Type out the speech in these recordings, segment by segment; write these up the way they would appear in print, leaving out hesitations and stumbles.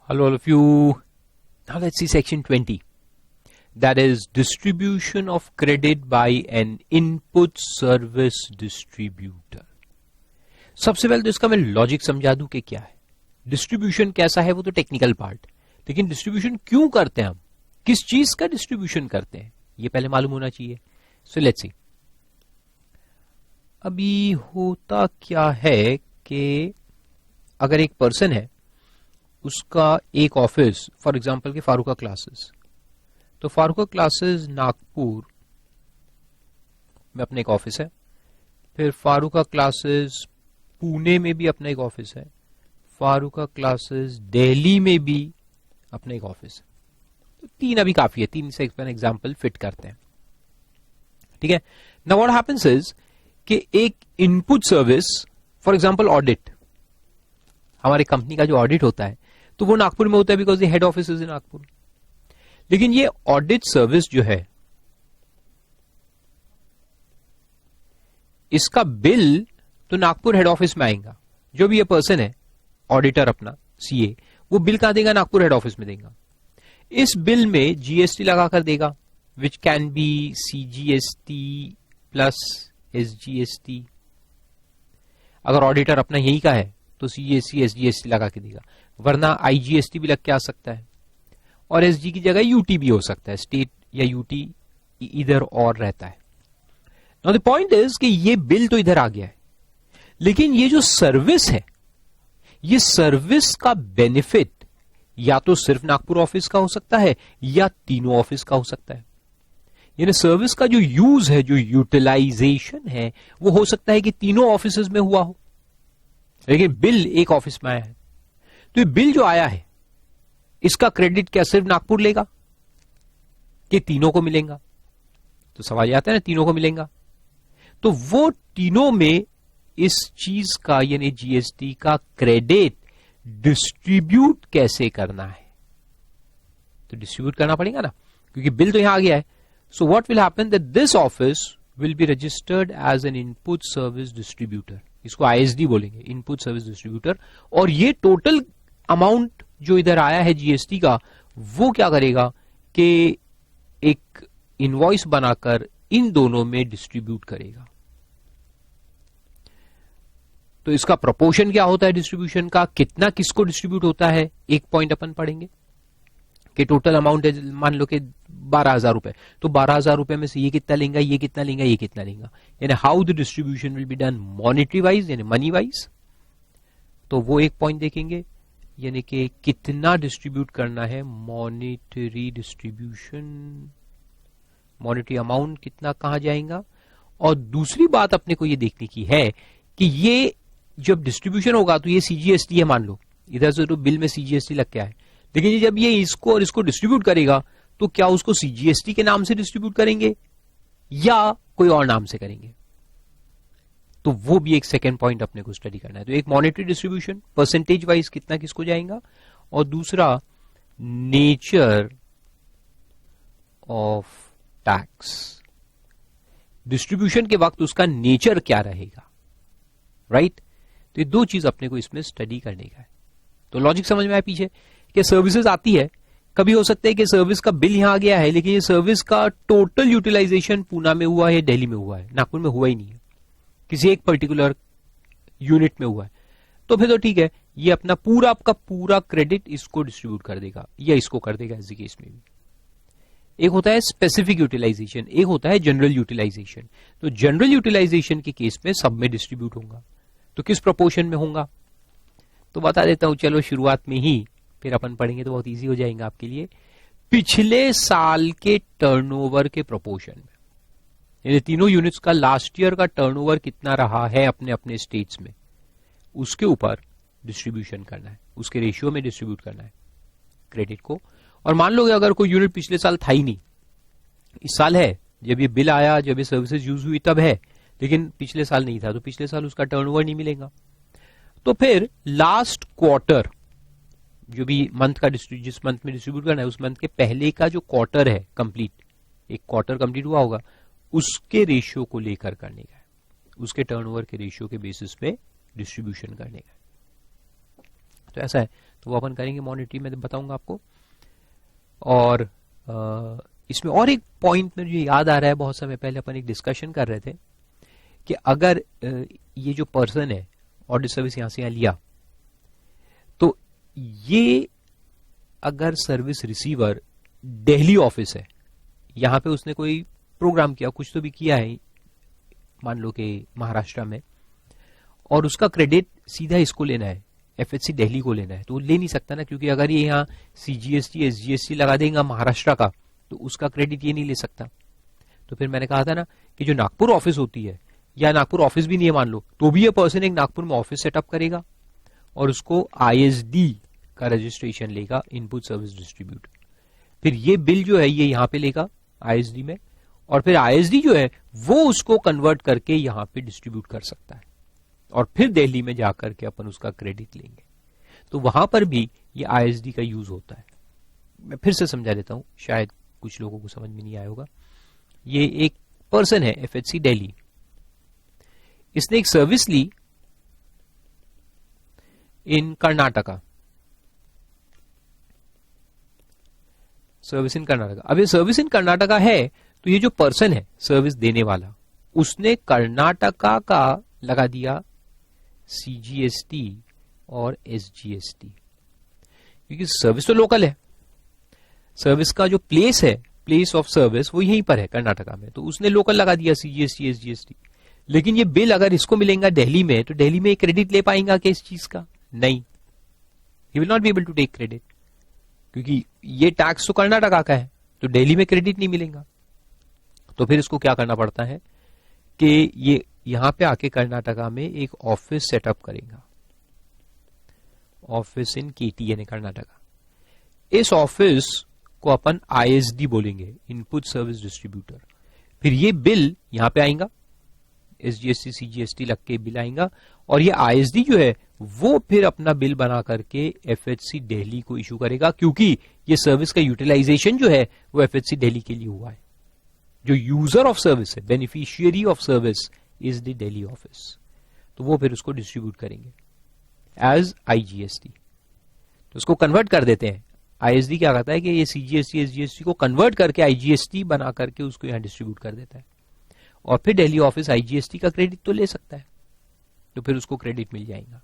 Hello all of you. Now let's see section 20. That is distribution of credit by an input service distributor. सबसे पहले तो इसका मैं logic समझा दूं कि क्या है डिस्ट्रीब्यूशन, कैसा है वो तो टेक्निकल पार्ट, लेकिन डिस्ट्रीब्यूशन क्यों करते हैं हम, किस चीज का डिस्ट्रीब्यूशन करते हैं, ये पहले मालूम होना चाहिए. So let's see. अभी होता क्या है कि अगर एक पर्सन है, उसका एक ऑफिस, फॉर एग्जांपल के फारूका क्लासेस, तो फारूका क्लासेस नागपुर में अपना एक ऑफिस है, फिर फारूका क्लासेस पुणे में भी अपना एक ऑफिस है, फारूका क्लासेस दिल्ली में भी अपना एक ऑफिस है. तो तीन अभी काफी है, तीन से एग्जांपल फिट करते हैं. ठीक है. नाउ व्हाट हैपेंस इज कि एक input service, for example audit, हमारे कंपनी का जो ऑडिट होता है तो वो नागपुर में होता है because the head office is in Nagpur. लेकिन ये ऑडिट सर्विस जो है, इसका बिल तो नागपुर हेड ऑफिस में आएगा. जो भी ये पर्सन है ऑडिटर अपना सीए, वो बिल कहां देगा, नागपुर हेड ऑफिस में देगा. इस बिल में जीएसटी लगाकर देगा, which can be CGST plus SGST. अगर ऑडिटर अपना यही का है तो सीजीएसटी एसजीएसटी लगा के देगा, वरना आईजीएसटी भी लग के आ सकता है, और एसजी की जगह यूटी भी हो सकता है, स्टेट या यूटी इधर और रहता है. नाउ द पॉइंट इज कि ये बिल तो इधर आ गया है, लेकिन ये जो सर्विस है, ये सर्विस का बेनिफिट या तो सिर्फ नागपुर ऑफिस का हो सकता है या तीनों ऑफिस का हो सकता है. यानी सर्विस का जो यूज है, जो यूटिलाइजेशन है, वो हो सकता है कि तीनों ऑफिस में हुआ हो, लेकिन बिल एक ऑफिस में आया है. तो ये बिल जो आया है, इसका क्रेडिट क्या सिर्फ नागपुर लेगा कि तीनों को मिलेगा? तो सवाल आता है ना, तीनों को मिलेगा. तो वो तीनों में इस चीज का यानी जीएसटी का क्रेडिट डिस्ट्रीब्यूट कैसे करना है? तो डिस्ट्रीब्यूट करना पड़ेगा ना, क्योंकि बिल तो यहां आ गया है. So what will happen that this office will be registered as an input service distributor. इसको आईएसडी बोलेंगे, इनपुट सर्विस डिस्ट्रीब्यूटर. और ये टोटल अमाउंट जो इधर आया है जीएसटी का, वो क्या करेगा कि एक इनवॉइस बनाकर इन दोनों में डिस्ट्रीब्यूट करेगा. तो इसका प्रोपोर्शन क्या होता है डिस्ट्रीब्यूशन का, कितना किसको डिस्ट्रीब्यूट होता है, एक पॉइंट अपन पढ़ेंगे कि टोटल अमाउंट है मान लो कि 12,000 रुपए, तो 12,000 रुपए में से ये कितना लेगा, ये कितना लेगा, ये कितना लेगा. यानी how the distribution will be done monetary wise यानी मनी वाइज. तो वो एक पॉइंट देखेंगे, यानी कि कितना डिस्ट्रीब्यूट करना है, मॉनिटरी डिस्ट्रीब्यूशन, मॉनिटरी अमाउंट कितना कहां जाएगा. और दूसरी बात अपने को ये देखने की है कि ये जब डिस्ट्रीब्यूशन होगा तो ये सीजीएसटी है, मान लो इधर से तो बिल में सीजीएसटी लग के आए, लेकिन जब ये इसको और इसको डिस्ट्रीब्यूट करेगा तो क्या उसको सीजीएसटी के नाम से डिस्ट्रीब्यूट करेंगे या कोई और नाम से करेंगे? तो वो भी एक सेकेंड पॉइंट अपने को स्टडी करना है. तो एक मॉनेटरी डिस्ट्रीब्यूशन परसेंटेज वाइज कितना किसको जाएगा, और दूसरा नेचर ऑफ टैक्स. डिस्ट्रीब्यूशन के वक्त उसका नेचर क्या रहेगा, राइट? तो ये दो चीज अपने को इसमें स्टडी करने का है. तो लॉजिक समझ में आया पीछे कि सर्विसेज आती है, कभी हो सकता है कि सर्विस का बिल यहां आ गया है, लेकिन ये सर्विस का टोटल यूटिलाइजेशन पूना में हुआ है, दिल्ली में हुआ है, नागपुर में हुआ ही नहीं है, किसी एक पर्टिकुलर यूनिट में हुआ है. तो फिर तो ठीक है, ये अपना पूरा आपका पूरा क्रेडिट इसको डिस्ट्रीब्यूट कर देगा या इसको कर देगा. इसी केस में भी एक होता है स्पेसिफिक यूटिलाइजेशन, एक होता है जनरल यूटिलाइजेशन. तो जनरल यूटिलाइजेशन के केस में सब में डिस्ट्रीब्यूट होगा. तो किस प्रोपोर्शन में होगा तो बता देता हूं, चलो शुरुआत में ही, फिर अपन पढ़ेंगे तो बहुत इजी हो जाएगा आपके लिए. पिछले साल के टर्नओवर के प्रोपोर्शन में, यानी तीनों यूनिट्स का लास्ट ईयर का टर्नओवर कितना रहा है अपने अपने स्टेट्स में, उसके ऊपर डिस्ट्रीब्यूशन करना है, उसके रेशियो में डिस्ट्रीब्यूट करना है क्रेडिट को. और मान लो अगर कोई यूनिट पिछले साल था ही नहीं, इस साल है, जब ये बिल आया, जब ये सर्विसेज यूज हुई तब है, लेकिन पिछले साल नहीं था, तो पिछले साल उसका टर्नओवर नहीं मिलेगा. तो फिर लास्ट क्वार्टर, जो भी मंथ का जिस मंथ में डिस्ट्रीब्यूट करना है, उस मंथ के पहले का जो क्वार्टर है कंप्लीट, एक क्वार्टर कंप्लीट हुआ होगा, उसके रेशियो को लेकर करने का है, उसके टर्नओवर के रेशियो के बेसिस पे डिस्ट्रीब्यूशन करने का. तो ऐसा है, तो वो अपन करेंगे मॉनिटरी में, बताऊंगा आपको। और इसमें और एक पॉइंट मुझे याद आ रहा है, बहुत समय पहले अपन एक डिस्कशन कर रहे थे कि अगर ये जो पर्सन है ऑडिट सर्विस यहां से यहां लिया, तो ये अगर सर्विस रिसीवर दिल्ली ऑफिस है, यहां पे उसने कोई प्रोग्राम किया, कुछ तो भी किया है, मान लो कि महाराष्ट्र में, और उसका क्रेडिट सीधा इसको लेना है, एफएचसी दिल्ली को लेना है, तो वो ले नहीं सकता ना, क्योंकि अगर ये यहाँ सीजीएसटी एसजीएसटी लगा देगा महाराष्ट्र का, तो उसका क्रेडिट ये नहीं ले सकता। तो फिर मैंने कहा था ना कि जो नागपुर ऑफिस होती है, या नागपुर ऑफिस भी नहीं है मान लो, तो भी ये पर्सन एक नागपुर में ऑफिस सेटअप करेगा और उसको आईएसडी का रजिस्ट्रेशन लेगा, इनपुट सर्विस डिस्ट्रीब्यूटर। फिर ये बिल जो है ये यहां पे लेगा आईएसडी में, और फिर आईएसडी जो है वो उसको कन्वर्ट करके यहां पे डिस्ट्रीब्यूट कर सकता है, और फिर दिल्ली में जाकर के अपन उसका क्रेडिट लेंगे। तो वहां पर भी ये आईएसडी का यूज होता है। मैं फिर से समझा देता हूं, शायद कुछ लोगों को समझ में नहीं आया होगा। ये एक पर्सन है एफएचसी दिल्ली, इसने एक सर्विस ली in Karnataka, service in Karnataka. अब ये सर्विस इन कर्नाटका है, तो ये जो पर्सन है सर्विस देने वाला, उसने कर्नाटका का लगा दिया सीजीएसटी और एसजीएसटी, क्योंकि सर्विस तो लोकल है, सर्विस का जो प्लेस है, प्लेस ऑफ सर्विस वो यहीं पर है कर्नाटका में, तो उसने लोकल लगा दिया सीजीएसटी एसजीएसटी। लेकिन ये बिल अगर इसको मिलेगा दिल्ली में, तो दिल्ली में क्रेडिट ले पाएगा क्या इस चीज का? नहीं, he will not be able to take credit, क्योंकि ये टैक्स तो कर्नाटका का है, तो दिल्ली में क्रेडिट नहीं मिलेगा। तो फिर इसको क्या करना पड़ता है कि ये यहां पे आके कर्नाटका में एक ऑफिस सेटअप करेगा, ऑफिस इन केटी यानी कर्नाटका। इस ऑफिस को अपन आईएसडी बोलेंगे, इनपुट सर्विस डिस्ट्रीब्यूटर। फिर ये बिल यहां पे आएगा, एसजीएसटी सीजीएसटी लग के बिल आएगा, और ये आईएसडी जो है वो फिर अपना बिल बना करके एफएचसी दिल्ली को इशू करेगा, क्योंकि ये सर्विस का यूटिलाइजेशन जो है वो एफएचसी दिल्ली के लिए हुआ है। जो यूजर ऑफ सर्विस है, beneficiary of service is the Delhi office, तो वो फिर उसको डिस्ट्रीब्यूट करेंगे एज आईजीएसटी। तो उसको कन्वर्ट कर देते हैं। आईएसडी क्या कहता है कि ये सीजीएसटी एसजीएसटी को कन्वर्ट करके आईजीएसटी बना करके उसको यहां डिस्ट्रीब्यूट कर देता है, और फिर दिल्ली ऑफिस आईजीएसटी का क्रेडिट तो ले सकता है, तो फिर उसको क्रेडिट मिल जाएगा।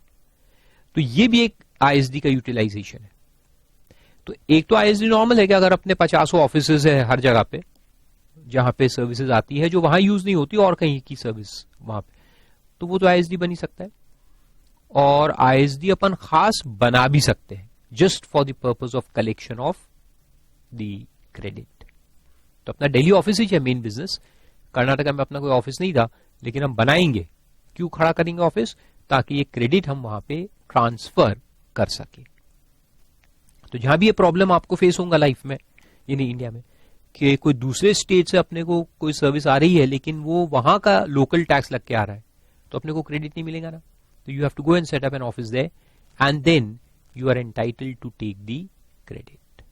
तो ये भी एक आईएसडी का यूटिलाइजेशन है। तो एक तो आईएसडी नॉर्मल है कि अगर अपने 50 ऑफिसेज है हर जगह पे जहां पे सर्विसेज आती है जो वहां यूज नहीं होती और कहीं की सर्विस वहां पे, तो वो तो आईएसडी बन ही सकता है। और आईएसडी अपन खास बना भी सकते हैं just for the purpose of collection of the credit. तो अपना दिल्ली ऑफिस ही है मेन बिजनेस, कर्नाटका में अपना कोई ऑफिस नहीं था, लेकिन हम बनाएंगे, क्यों खड़ा करेंगे ऑफिस? ताकि ये क्रेडिट हम वहां पे ट्रांसफर कर सके। तो जहां भी ये प्रॉब्लम आपको फेस होगा लाइफ में, यानी इंडिया में, कि कोई दूसरे स्टेट से अपने को कोई सर्विस आ रही है लेकिन वो वहां का लोकल टैक्स लग के आ रहा है, तो अपने को क्रेडिट नहीं मिलेगा ना। तो you have to go and set up an office there and then you are entitled to take the credit.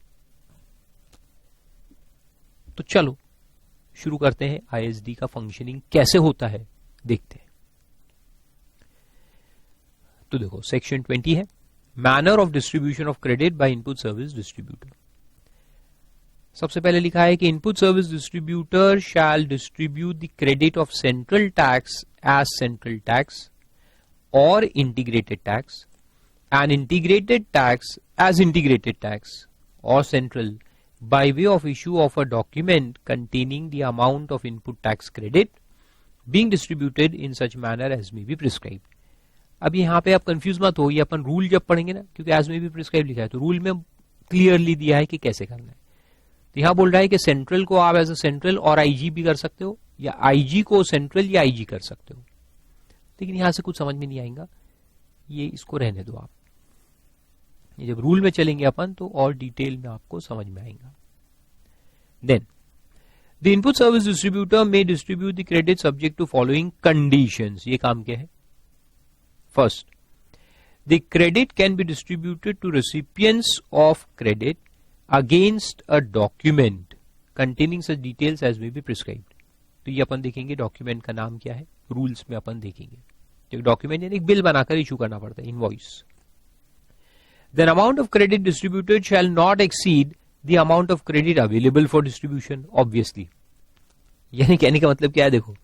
तो चलो शुरू करते हैं, आईएसडी का फंक्शनिंग कैसे होता है देखते हैं। तो देखो सेक्शन 20 है, manner of distribution of credit by input service distributor. सबसे पहले लिखा है कि input service distributor shall distribute the credit of central tax as central tax और integrated tax and integrated tax as integrated tax और central by way of issue of a document containing the amount of input tax credit being distributed in such manner as may be prescribed। अब यहां पे आप confuse मत हो, ये अपन rule जब पढ़ेंगे ना, क्योंकि as may be prescribed लिखा है तो रूल में क्लियरली दिया है कि कैसे करना है। तो यहां बोल रहा है कि सेंट्रल को आप एज ए सेंट्रल और आईजी भी कर सकते हो, या आईजी को सेंट्रल या आईजी कर सकते हो, लेकिन यहां से कुछ समझ में नहीं आएगा, ये इसको रहने दो आप। ये जब रूल में चलेंगे अपन तो और डिटेल में आपको समझ में आएगा। Then the input service distributor may distribute the credit subject to following conditions. ये काम क्या है? First, the credit can be distributed to recipients of credit against a document containing such details as may be prescribed. तो ये अपन देखेंगे document का नाम क्या है, रूल्स में अपन देखेंगे। एक डॉक्यूमेंट यानी एक बिल बनाकर इशू करना पड़ता है, invoice. Then amount of credit distributed shall not exceed the amount of credit available for distribution. Obviously यानी कहने का मतलब क्या है, देखो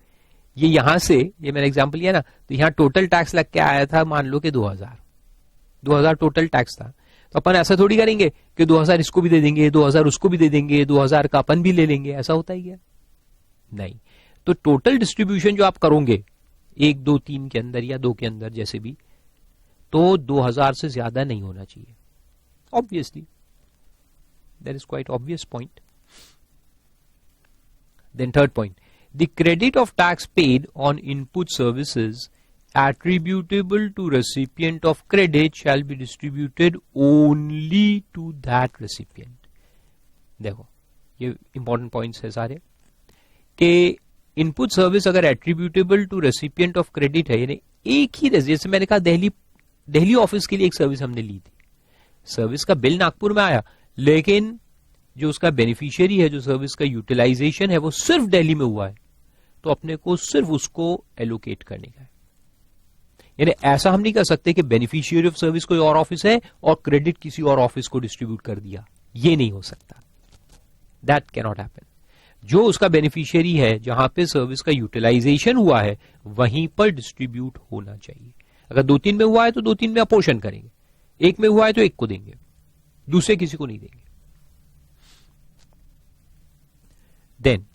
ये यहां से, ये मैंने एग्जांपल लिया ना, तो यहां टोटल टैक्स लग के आया था, मान लो कि 2000 टोटल टैक्स था. तो अपन ऐसा थोड़ी करेंगे कि 2000 इसको भी दे देंगे, 2000 उसको भी दे देंगे, 2000 का अपन भी ले लेंगे. ऐसा होता ही क्या? नहीं. तो टोटल डिस्ट्रीब्यूशन जो आप करोगे 1, 2, 3 के अंदर या 2 के अंदर जैसे भी, तो 2000 से ज्यादा नहीं होना चाहिए. Obviously that is quite obvious point. Then third point, the credit of tax paid on input services attributable to recipient of credit shall be distributed only to that recipient. देखो ये इंपॉर्टेंट पॉइंट्स है सारे, कि input service अगर attributable to recipient of credit है, यानी एक ही, जैसे मैंने कहा दिल्ली ऑफिस के लिए एक सर्विस हमने ली थी, सर्विस का बिल नागपुर में आया, लेकिन जो उसका बेनिफिशियरी है, जो सर्विस का यूटिलाइजेशन है, वो सिर्फ दिल्ली में हुआ है, तो अपने को सिर्फ उसको एलोकेट करने का है. यानी ऐसा हम नहीं कर सकते कि बेनिफिशियरी ऑफ सर्विस कोई और ऑफिस है और क्रेडिट किसी और ऑफिस को डिस्ट्रीब्यूट कर दिया. ये नहीं हो सकता. That can not happen. जो उसका बेनिफिशियरी है, जहां पे सर्विस का यूटिलाइजेशन हुआ है, वहीं पर डिस्ट्रीब्यूट होना चाहिए. अगर 2-3 में हुआ है तो 2-3 में अपोर्शन करेंगे, 1 में हुआ है तो 1 को देंगे, दूसरे किसी को नहीं देंगे. Then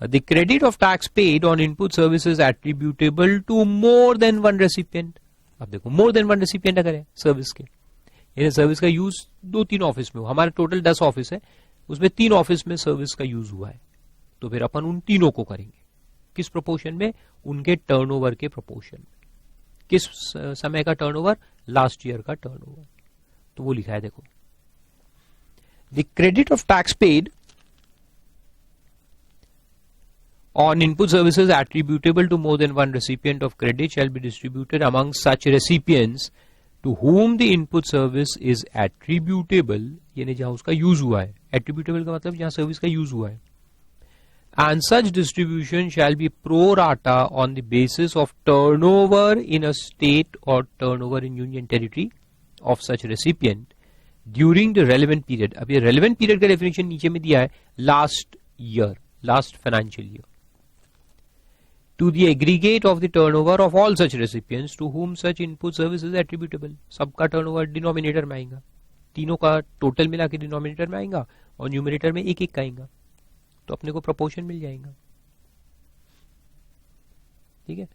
the credit of tax paid on input services attributable to more than one recipient. अब देखो more than one recipient अगर है सर्विस के, यानी सर्विस का यूज 2-3 ऑफिस में हो, हमारे टोटल 10 ऑफिस है, उसमें 3 ऑफिस में सर्विस का यूज हुआ है, तो फिर अपन उन तीनों को करेंगे. किस प्रोपोर्शन में? उनके टर्नओवर के प्रोपोर्शन में. किस समय का टर्नओवर? लास्ट ईयर का टर्नओवर. तो वो लिखा है देखो, the credit of tax paid on input services attributable to more than one recipient of credit shall be distributed among such recipients to whom the input service is attributable, यानी जहां उसका use हुआ है. attributable का मतलब जहां service का use हुआ है. and such distribution shall be pro rata on the basis of turnover in a state or turnover in union territory of such recipient during the relevant period. अब ये relevant period का definition नीचे में दिया है, last year, last financial year, to the aggregate of the turnover of all such recipients to whom such input service is attributable. सबका turnover denominator में आएगा, तीनों का टोटल मिला के डिनोमिनेटर में आएगा, और न्यूमिनेटर में एक एक का आएगा, तो अपने को प्रोपोर्शन मिल जाएगा. ठीक है.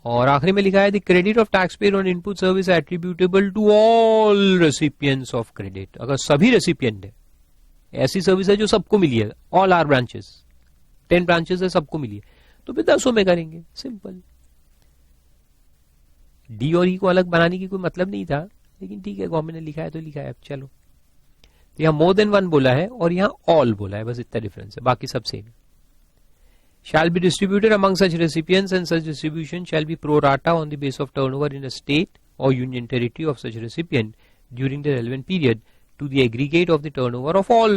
और आखिरी में लिखा है the credit of tax paid on input service attributable to all recipients of credit. अगर सभी रेसिपिएंट है, ऐसी सर्विस है जो सबको मिली है, ऑल आर ब्रांचेस, 10 ब्रांचेस है, सबको मिली है, तो फिर 10 में करेंगे. सिंपल. डी और ई को अलग बनाने की कोई मतलब नहीं था, लेकिन ठीक है, गवर्नमेंट ने लिखा है तो लिखा है. अब चलो, तो यहां मोर देन वन बोला है और यहां ऑल बोला है, बस इतना डिफरेंस है, बाकी सब same. shall be distributed among such recipients and such distribution shall be pro rata on the base of turnover in a state or union territory of such recipient during the relevant period to the aggregate of the turnover of all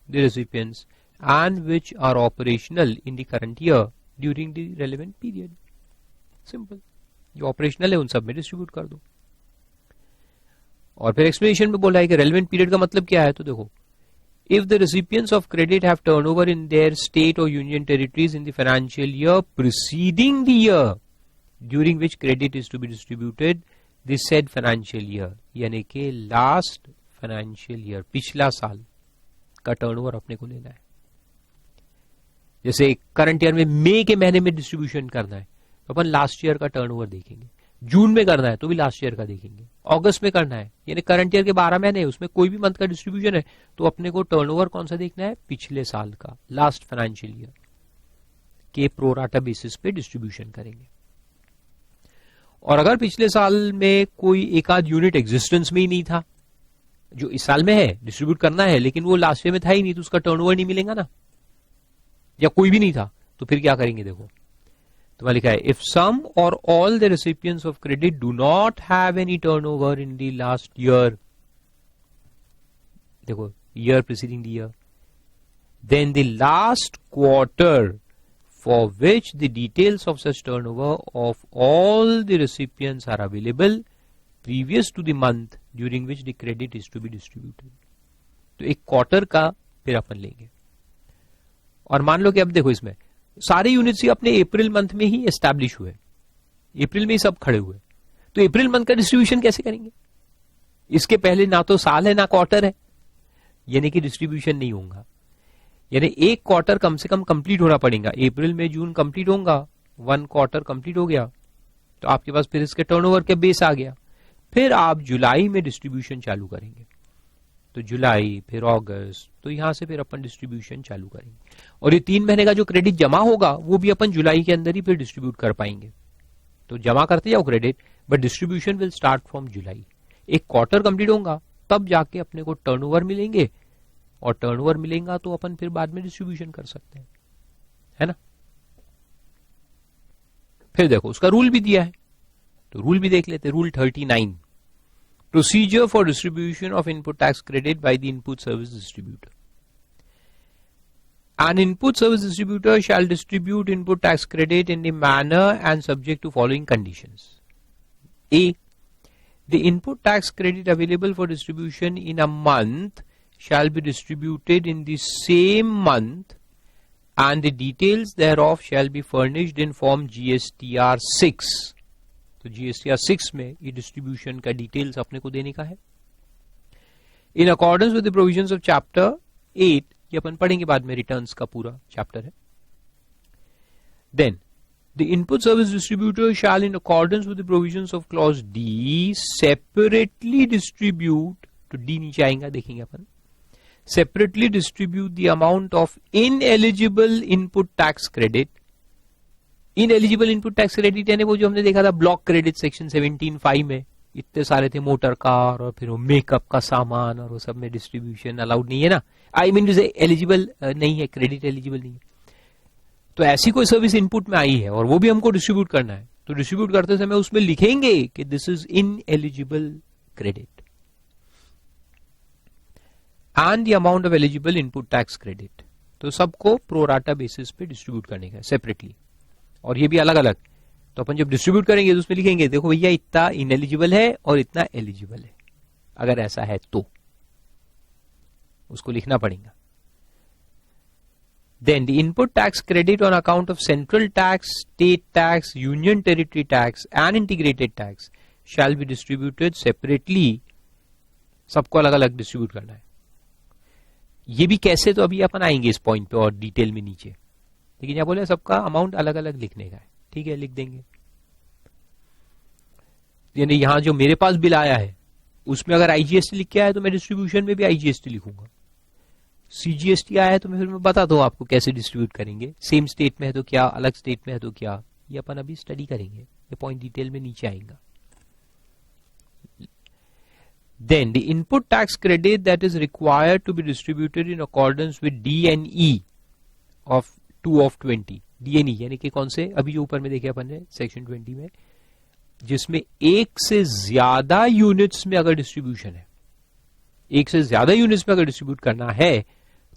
the recipients and which are operational in the current year during the relevant period. Simple. जो operational है उन सब में distribute कर दो. और फिर explanation में बोला है कि रेलेवेंट पीरियड का मतलब क्या है, तो देखो, if the recipients of credit have turnover in their state or union territories in the financial year preceding the year during which credit is to be distributed, the said financial year, यानी कि last financial year, पिछला साल का turnover अपने को लेना है. जैसे करंट ईयर में मई के महीने में डिस्ट्रीब्यूशन करना है, तो अपन लास्ट ईयर का टर्नओवर देखेंगे. जून में करना है तो भी लास्ट ईयर का देखेंगे. अगस्त में करना है, यानी करंट ईयर के 12 महीने है, उसमें कोई भी मंथ का डिस्ट्रीब्यूशन है, तो अपने को टर्नओवर कौन सा देखना है, पिछले साल का, लास्ट फाइनेंशियल ईयर के प्रोराटा बेसिस पे डिस्ट्रीब्यूशन करेंगे. और अगर पिछले साल में कोई एक आध यूनिट एग्जिस्टेंस में ही नहीं था, जो इस साल में है डिस्ट्रीब्यूट करना है, लेकिन वो लास्ट ईयर में था ही नहीं, तो उसका टर्नओवर नहीं मिलेगा ना, या कोई भी नहीं था, तो फिर क्या करेंगे. देखो, तो लिखा है if some or all the recipients of credit do not have any turnover in the last year, देखो year preceding the year, then the last quarter for which the details of such turnover of all the recipients are available previous to the month during which the credit is to be distributed. तो एक quarter का फिर अपन लेंगे। और मान लो कि अब देखो इसमें सारे यूनिट्स ही अपने अप्रैल मंथ में ही एस्टैब्लिश हुए, अप्रैल में ही सब खड़े हुए, तो अप्रैल मंथ का डिस्ट्रीब्यूशन कैसे करेंगे? इसके पहले ना तो साल है ना क्वार्टर है, यानी कि डिस्ट्रीब्यूशन नहीं होगा। यानी एक क्वार्टर कम से कम कंप्लीट होना पड़ेगा। अप्रैल में जून कंप्लीट होगा, 1 क्वार्टर कंप्लीट हो गया, तो आपके पास फिर इसके टर्नओवर के बेस आ गया। फिर आप जुलाई में डिस्ट्रीब्यूशन चालू करेंगे, तो जुलाई फिर अगस्त, तो यहां से फिर अपन डिस्ट्रीब्यूशन चालू करेंगे। और ये 3 महीने का जो क्रेडिट जमा होगा वो भी अपन जुलाई के अंदर ही फिर डिस्ट्रीब्यूट कर पाएंगे। तो जमा करते जाओ credit, but distribution will start from जुलाई। एक क्वार्टर कंप्लीट होगा तब जाके अपने को टर्नओवर मिलेंगे, और टर्नओवर मिलेगा तो अपन फिर बाद में डिस्ट्रीब्यूशन कर सकते हैं, है ना। फिर देखो उसका रूल भी दिया है, तो रूल भी देख लेते। Rule 39, procedure for distribution of input tax credit by the input service distributor. An input service distributor shall distribute input tax credit in the manner and subject to following conditions. A. The input tax credit available for distribution in a month shall be distributed in the same month, and the details thereof shall be furnished in form GSTR 6. तो GSTR 6 में ये distribution का details अपने को देने का है। In accordance with the provisions of chapter 8, ये अपन पढ़ेंगे बाद में, रिटर्न्स का पूरा चैप्टर है। Then the input service distributor shall in accordance with the provisions of clause D separately distribute, तो डी नीचे आएगा देखेंगे अपन, separately distribute the amount of ineligible input tax credit. Ineligible input tax credit यानी वो जो हमने देखा था ब्लॉक क्रेडिट सेक्शन 17(5) में, इतने सारे थे, मोटर कार और फिर वो मेकअप का सामान और वो सब में डिस्ट्रीब्यूशन अलाउड नहीं है ना, आई मीन टू से एलिजिबल नहीं है, क्रेडिट एलिजिबल नहीं है। तो ऐसी कोई सर्विस इनपुट में आई है और वो भी हमको डिस्ट्रीब्यूट करना है, तो डिस्ट्रीब्यूट करते समय उसमें लिखेंगे कि this is in eligible credit and the amount of eligible input tax credit. तो सबको प्रोराटा बेसिस पे डिस्ट्रीब्यूट करने का सेपरेटली, और ये भी अलग अलग। तो अपन जब डिस्ट्रीब्यूट करेंगे तो उसमें लिखेंगे देखो भैया इतना इनएलिजिबल है और इतना एलिजिबल है, अगर ऐसा है तो उसको लिखना पड़ेगा। Then the input tax credit on account of central tax, state tax, union territory tax and integrated tax shall be distributed separately. सबको अलग अलग डिस्ट्रीब्यूट करना है। ये भी कैसे, तो अभी अपन आएंगे इस पॉइंट पे और डिटेल में नीचे, लेकिन यहां बोले सबका अमाउंट अलग अलग लिखने का है, ठीक है, लिख देंगे। यानी यहां जो मेरे पास बिल आया है उसमें अगर आईजीएसटी लिख के आया तो मैं डिस्ट्रीब्यूशन में भी आईजीएसटी लिखूंगा। सीजीएसटी आया है तो मैं फिर मैं बता दूं आपको कैसे डिस्ट्रीब्यूट करेंगे, सेम स्टेट में है तो क्या, अलग स्टेट में है तो क्या, ये अपन अभी स्टडी करेंगे, ये पॉइंट डिटेल में नीचे आएगा। Then the input tax credit that is required to be distributed in accordance with D&E of 2 of 20, D&E यानी कि कौन से, अभी जो ऊपर में देखे अपन ने सेक्शन 20 में, जिसमें एक से ज्यादा यूनिट्स में अगर डिस्ट्रीब्यूशन है, एक से ज्यादा यूनिट्स में अगर डिस्ट्रीब्यूट करना है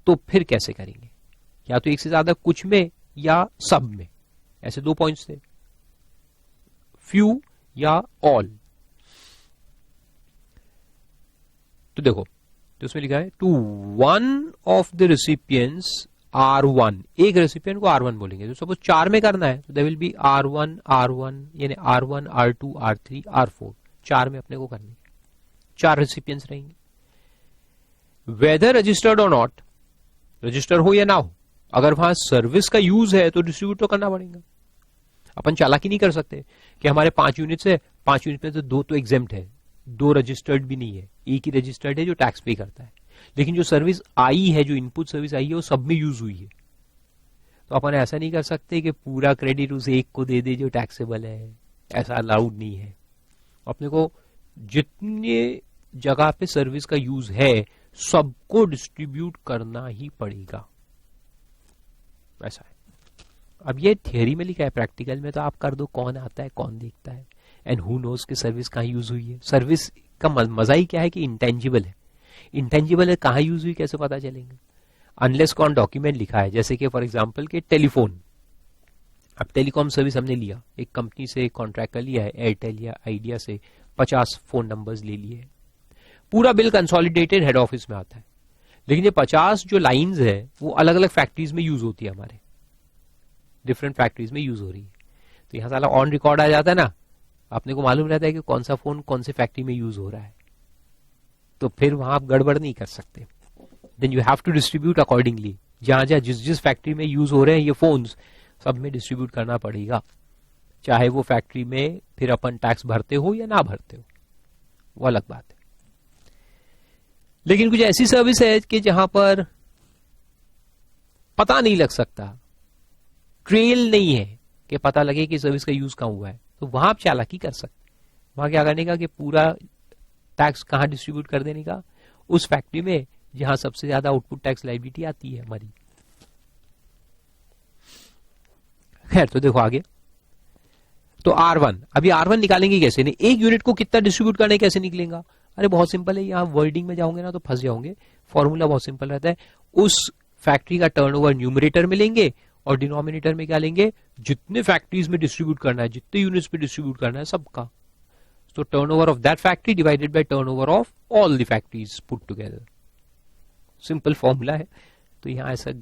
तो फिर कैसे करेंगे, या तो एक से ज्यादा कुछ में या सब में, ऐसे 2 पॉइंट्स थे, फ्यू या ऑल। तो देखो, तो उसमें लिखा है to one of the recipients R1, एक रेसिपिएंट को R1 बोलेंगे, तो सपोज 4 में करना है तो देयर विल बी R1 यानी R1 R2 R3 R4, 4 में अपने को करनी है, 4 रेसिपिएंट्स रहेंगे। वेदर रजिस्टर्ड और नॉट, रजिस्टर हो या ना हो, अगर वहां सर्विस का यूज है तो डिस्ट्रीब्यूट तो करना पड़ेगा। अपन चालाकी नहीं कर सकते कि हमारे 5 यूनिट्स है, 5 यूनिट में से 2 तो एग्जेम्प्ट है, 2 रजिस्टर्ड भी नहीं है, एक ही रजिस्टर्ड है जो टैक्स पे करता है, लेकिन जो सर्विस आई है, जो इनपुट सर्विस आई है वो सब में यूज हुई है। तो अपन ऐसा नहीं कर सकते कि पूरा क्रेडिट उस एक को दे दे जो टैक्सेबल है, ऐसा अलाउड नहीं है। अपने को जितने जगह पे सर्विस का यूज है सबको डिस्ट्रीब्यूट करना ही पड़ेगा, ऐसा है। अब ये थियरी में लिखा है, प्रैक्टिकल में तो आप कर दो, कौन आता है कौन देखता है, एंड हु नोज कि सर्विस कहां यूज हुई है। सर्विस का मजा ही क्या है कि इंटेंजिबल है, इंटेंजिबल है, कहां यूज हुई कैसे पता चलेंगे, अनलेस कौन डॉक्यूमेंट लिखा है। जैसे कि फॉर एग्जांपल के टेलीफोन, अब टेलीकॉम सर्विस हमने लिया, एक कंपनी से कॉन्ट्रैक्ट कर लिया है, एयरटेल या आइडिया से, 50 फोन नंबर्स ले लिए, पूरा बिल कंसोलिडेटेड हेड ऑफिस में आता है, लेकिन ये 50 जो लाइंस है वो अलग अलग फैक्ट्रीज में यूज होती है, हमारे डिफरेंट फैक्ट्रीज में यूज हो रही है। तो यहां साला ऑन रिकॉर्ड आ जाता है ना, अपने को मालूम रहता है कि कौन सा फोन कौन से फैक्ट्री में यूज हो रहा है, तो फिर वहां आप गड़बड़ नहीं कर सकते। Then you have to distribute accordingly, जहां जहां जिस जिस फैक्ट्री में यूज हो रहे हैं ये फोन्स, सब में डिस्ट्रीब्यूट करना पड़ेगा, चाहे वो फैक्ट्री में फिर अपन टैक्स भरते हो या ना भरते हो, वो अलग बात है। लेकिन कुछ ऐसी सर्विस है कि जहां पर पता नहीं लग सकता, ट्रेल नहीं है कि पता लगे कि सर्विस का यूज कहां हुआ है, तो वहां आप चालाकी कर सकते। वहां क्या करने का कि पूरा टैक्स कहां डिस्ट्रीब्यूट कर देने का, उस फैक्ट्री में जहां सबसे ज्यादा आउटपुट टैक्स लायबिलिटी आती है हमारी। खैर, तो देखो आगे, तो R1, अभी R1 निकालेंगे कैसे, नहीं एक यूनिट को कितना डिस्ट्रीब्यूट करने कैसे निकलेगा, अरे बहुत सिंपल है, यहां वर्डिंग में जाओगे ना तो फंस जाओगे, फॉर्मूला बहुत सिंपल रहता है, उस फैक्ट्री का टर्नओवर न्यूमरेटर में लेंगे और डिनोमिनेटर में क्या लेंगे, जितने फैक्ट्रीज में डिस्ट्रीब्यूट करना है, जितने यूनिट्स में डिस्ट्रीब्यूट करना है सबका, तो turnover of that factory divided by turnover of all the factories put together, simple formula है। तो यहां ऐसा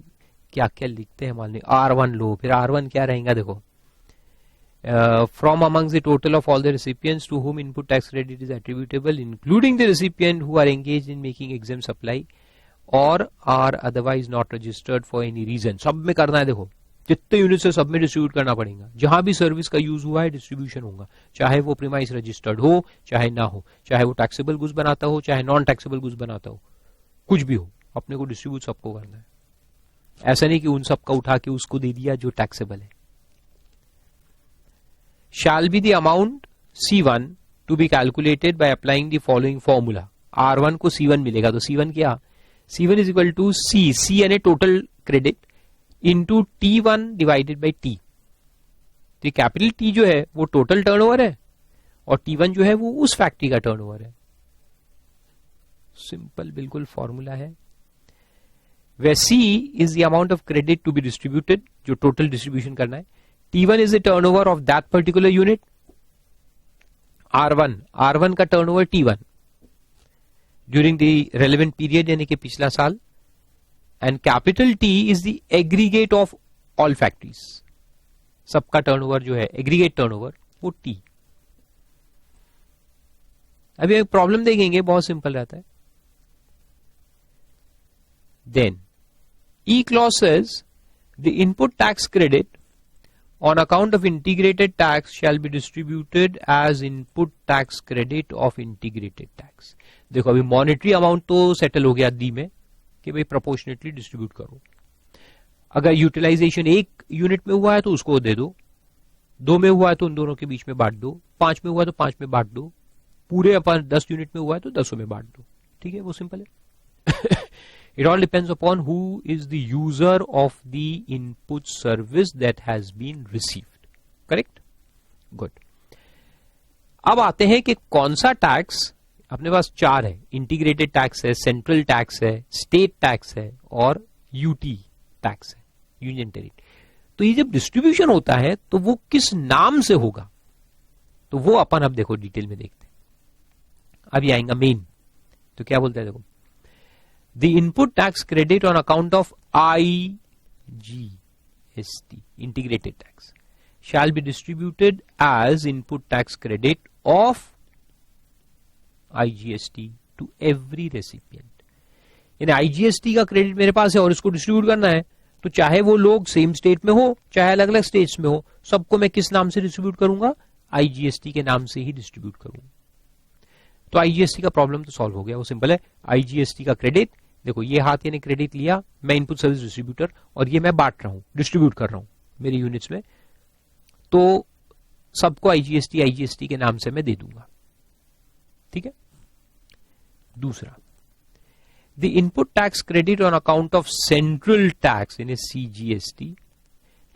क्या क्या लिखते हैं, मान ली R1 लो, फिर R1 क्या रहेगा, देखो from amongst the total of all the recipients to whom input tax credit is attributable, including the recipient who are engaged in making exempt supply or are otherwise not registered for any reason, सब में करना है, देखो जितने unit से सब में distribute करना पड़ेगा, जहां भी सर्विस का यूज हुआ है डिस्ट्रीब्यूशन होगा, चाहे वो प्रीमाइस रजिस्टर्ड हो चाहे ना हो, चाहे वो टैक्सेबल गुड्स बनाता हो चाहे नॉन टैक्सेबल गुड्स बनाता हो, कुछ भी हो, अपने को डिस्ट्रीब्यूट सबको करना है। ऐसा नहीं कि उन सबका उठा के उसको दे दिया जो टैक्सेबल है। Shall be the amount C1 to be calculated by applying the following formula, R1 को C1 मिलेगा, तो C1 क्या, C1 is equal to C यानी total credit into T1 divided by T। तो कैपिटल T जो है वो टोटल टर्नओवर है और T1 जो है वो उस फैक्ट्री का टर्नओवर है, सिंपल बिल्कुल फॉर्मूला है। वे C is the amount of credit to be distributed, जो टोटल डिस्ट्रीब्यूशन करना है, T1 is the turnover of that particular unit, R1 का turnover T1 during the relevant period यानी कि पिछला साल, and capital T is the aggregate of all factories, सबका turnover जो है aggregate turnover वो T। अभी एक प्रॉब्लम देखेंगे, बहुत सिंपल रहता है। Then E clause says the input tax credit on account of integrated tax shall be distributed as input tax credit of integrated tax। देखो अभी मॉनेटरी अमाउंट तो सेटल हो गया डी में कि भाई प्रोपोर्शनेटली डिस्ट्रीब्यूट करो, अगर यूटिलाइजेशन एक यूनिट में हुआ है तो उसको दे दो, 2 में हुआ है तो उन दोनों के बीच में बांट दो, 5 में हुआ है तो 5 में बांट दो, पूरे अपन 10 यूनिट में हुआ है तो 10 में बांट दो, ठीक है, वो सिंपल है। It all depends upon who is the user of the input service that has been received. Correct? Good. अब आते हैं कि कौन सा टैक्स, अपने पास 4 है, इंटीग्रेटेड टैक्स है, सेंट्रल टैक्स है, स्टेट टैक्स है और यूटी टैक्स है, यूनियन टेरिटरी। तो ये जब डिस्ट्रीब्यूशन होता है तो वो किस नाम से होगा, तो वो अपन अब देखो डिटेल में देखते हैं। अब ये आएगा मेन, तो क्या बोलते हैं, देखो the input tax credit on account of IGST, integrated tax, shall be distributed as input tax credit of IGST to every recipient। यानी IGST का क्रेडिट मेरे पास है और इसको डिस्ट्रीब्यूट करना है, तो चाहे वो लोग सेम स्टेट में हो चाहे अलग अलग स्टेट्स में हो, सबको मैं किस नाम से डिस्ट्रीब्यूट करूंगा, IGST के नाम से ही डिस्ट्रीब्यूट करूंगा। तो IGST का प्रॉब्लम तो सॉल्व हो गया, वो सिंपल है। IGST का क्रेडिट, देखो ये हाथ यानी क्रेडिट लिया, मैं इनपुट सर्विस डिस्ट्रीब्यूटर और ये मैं बांट रहा हूं, डिस्ट्रीब्यूट कर रहा हूं मेरी यूनिट्स में, तो सबको IGST के नाम से मैं दे दूंगा, ठीक है। दूसरा, the input tax credit on account of central tax in CGST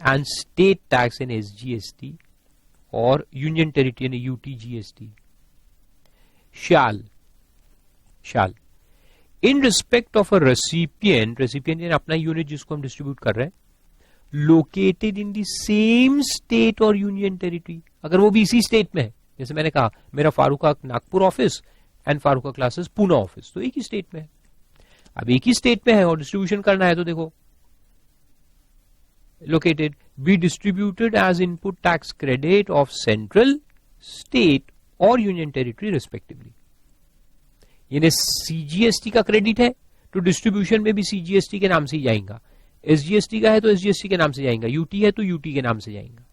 and state tax in SGST और यूनियन टेरिटरी यानी UTGST shall in respect of a recipient यानी अपना यूनिट जिसको हम डिस्ट्रीब्यूट कर रहे हैं, located in the same state और यूनियन टेरिटरी, अगर वो भी इसी स्टेट में है जैसे मैंने कहा मेरा Farooka Nagpur office and Farooka classes Poona office, तो एक ही स्टेट में है। अब एक ही स्टेट में है और डिस्ट्रीब्यूशन करना है, तो देखो located be distributed as input tax credit of central, state और यूनियन टेरिटरी रिस्पेक्टिवली। यानी सीजीएसटी का क्रेडिट है तो डिस्ट्रीब्यूशन में भी सीजीएसटी के नाम से ही जाएगा, एसजीएसटी का है तो एसजीएसटी के नाम से जाएगा, यूटी है तो यूटी के नाम से जाएगा।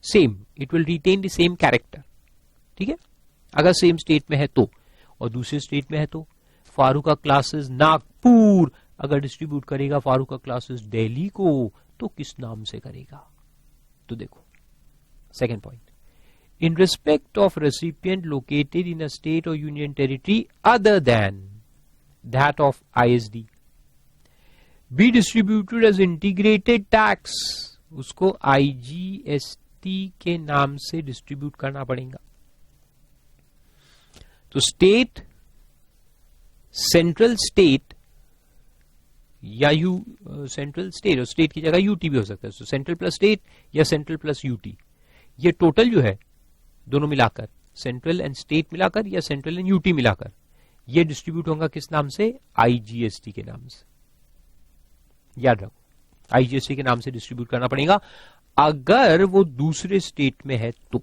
Same, it will retain the same character, ठीक है, अगर सेम स्टेट में है तो। और दूसरे स्टेट में है तो फारूका क्लासेस नागपुर अगर डिस्ट्रीब्यूट करेगा फारूका क्लासेस दिल्ली को, तो किस नाम से करेगा? तो देखो second point, in respect of recipient located in a state or union territory other than that of ISD, be distributed as integrated tax, उसको IGST के नाम से डिस्ट्रीब्यूट करना पड़ेगा। तो स्टेट, सेंट्रल स्टेट या सेंट्रल स्टेट, और स्टेट की जगह यूटी भी हो सकता है, तो सेंट्रल प्लस स्टेट या सेंट्रल प्लस यूटी, ये टोटल जो है दोनों मिलाकर, सेंट्रल एंड स्टेट मिलाकर या सेंट्रल एंड यूटी मिलाकर, ये डिस्ट्रीब्यूट होगा किस नाम से? आईजीएसटी के नाम से। याद रखो, आईजीएसटी के नाम से डिस्ट्रीब्यूट करना पड़ेगा अगर वो दूसरे स्टेट में है तो।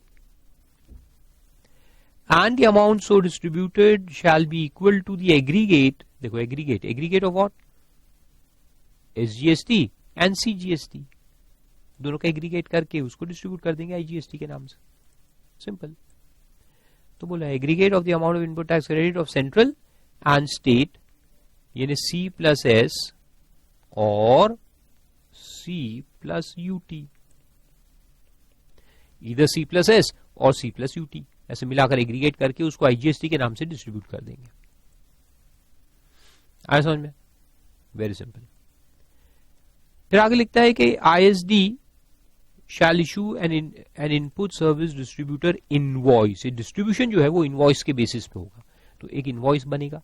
And the amount so distributed shall be equal to the aggregate, देखो aggregate, aggregate of what? SGST and CGST, दोनों का एग्रीगेट करके उसको डिस्ट्रीब्यूट कर देंगे आईजीएसटी के नाम से, सिंपल। तो बोला aggregate of the amount of input tax credit of central and state, यानी सी प्लस एस और सी प्लस यूटी, इधर सी प्लस एस और सी प्लस यूटी, ऐसे मिलाकर एग्रीगेट करके उसको आईजीएसटी के नाम से डिस्ट्रीब्यूट कर देंगे। आया समझ में? Very simple. फिर आगे लिखता है कि ISD shell issue an input service distributor invoice, distribution जो है वो इनवॉइस के बेसिस पे होगा, तो एक इनवॉइस बनेगा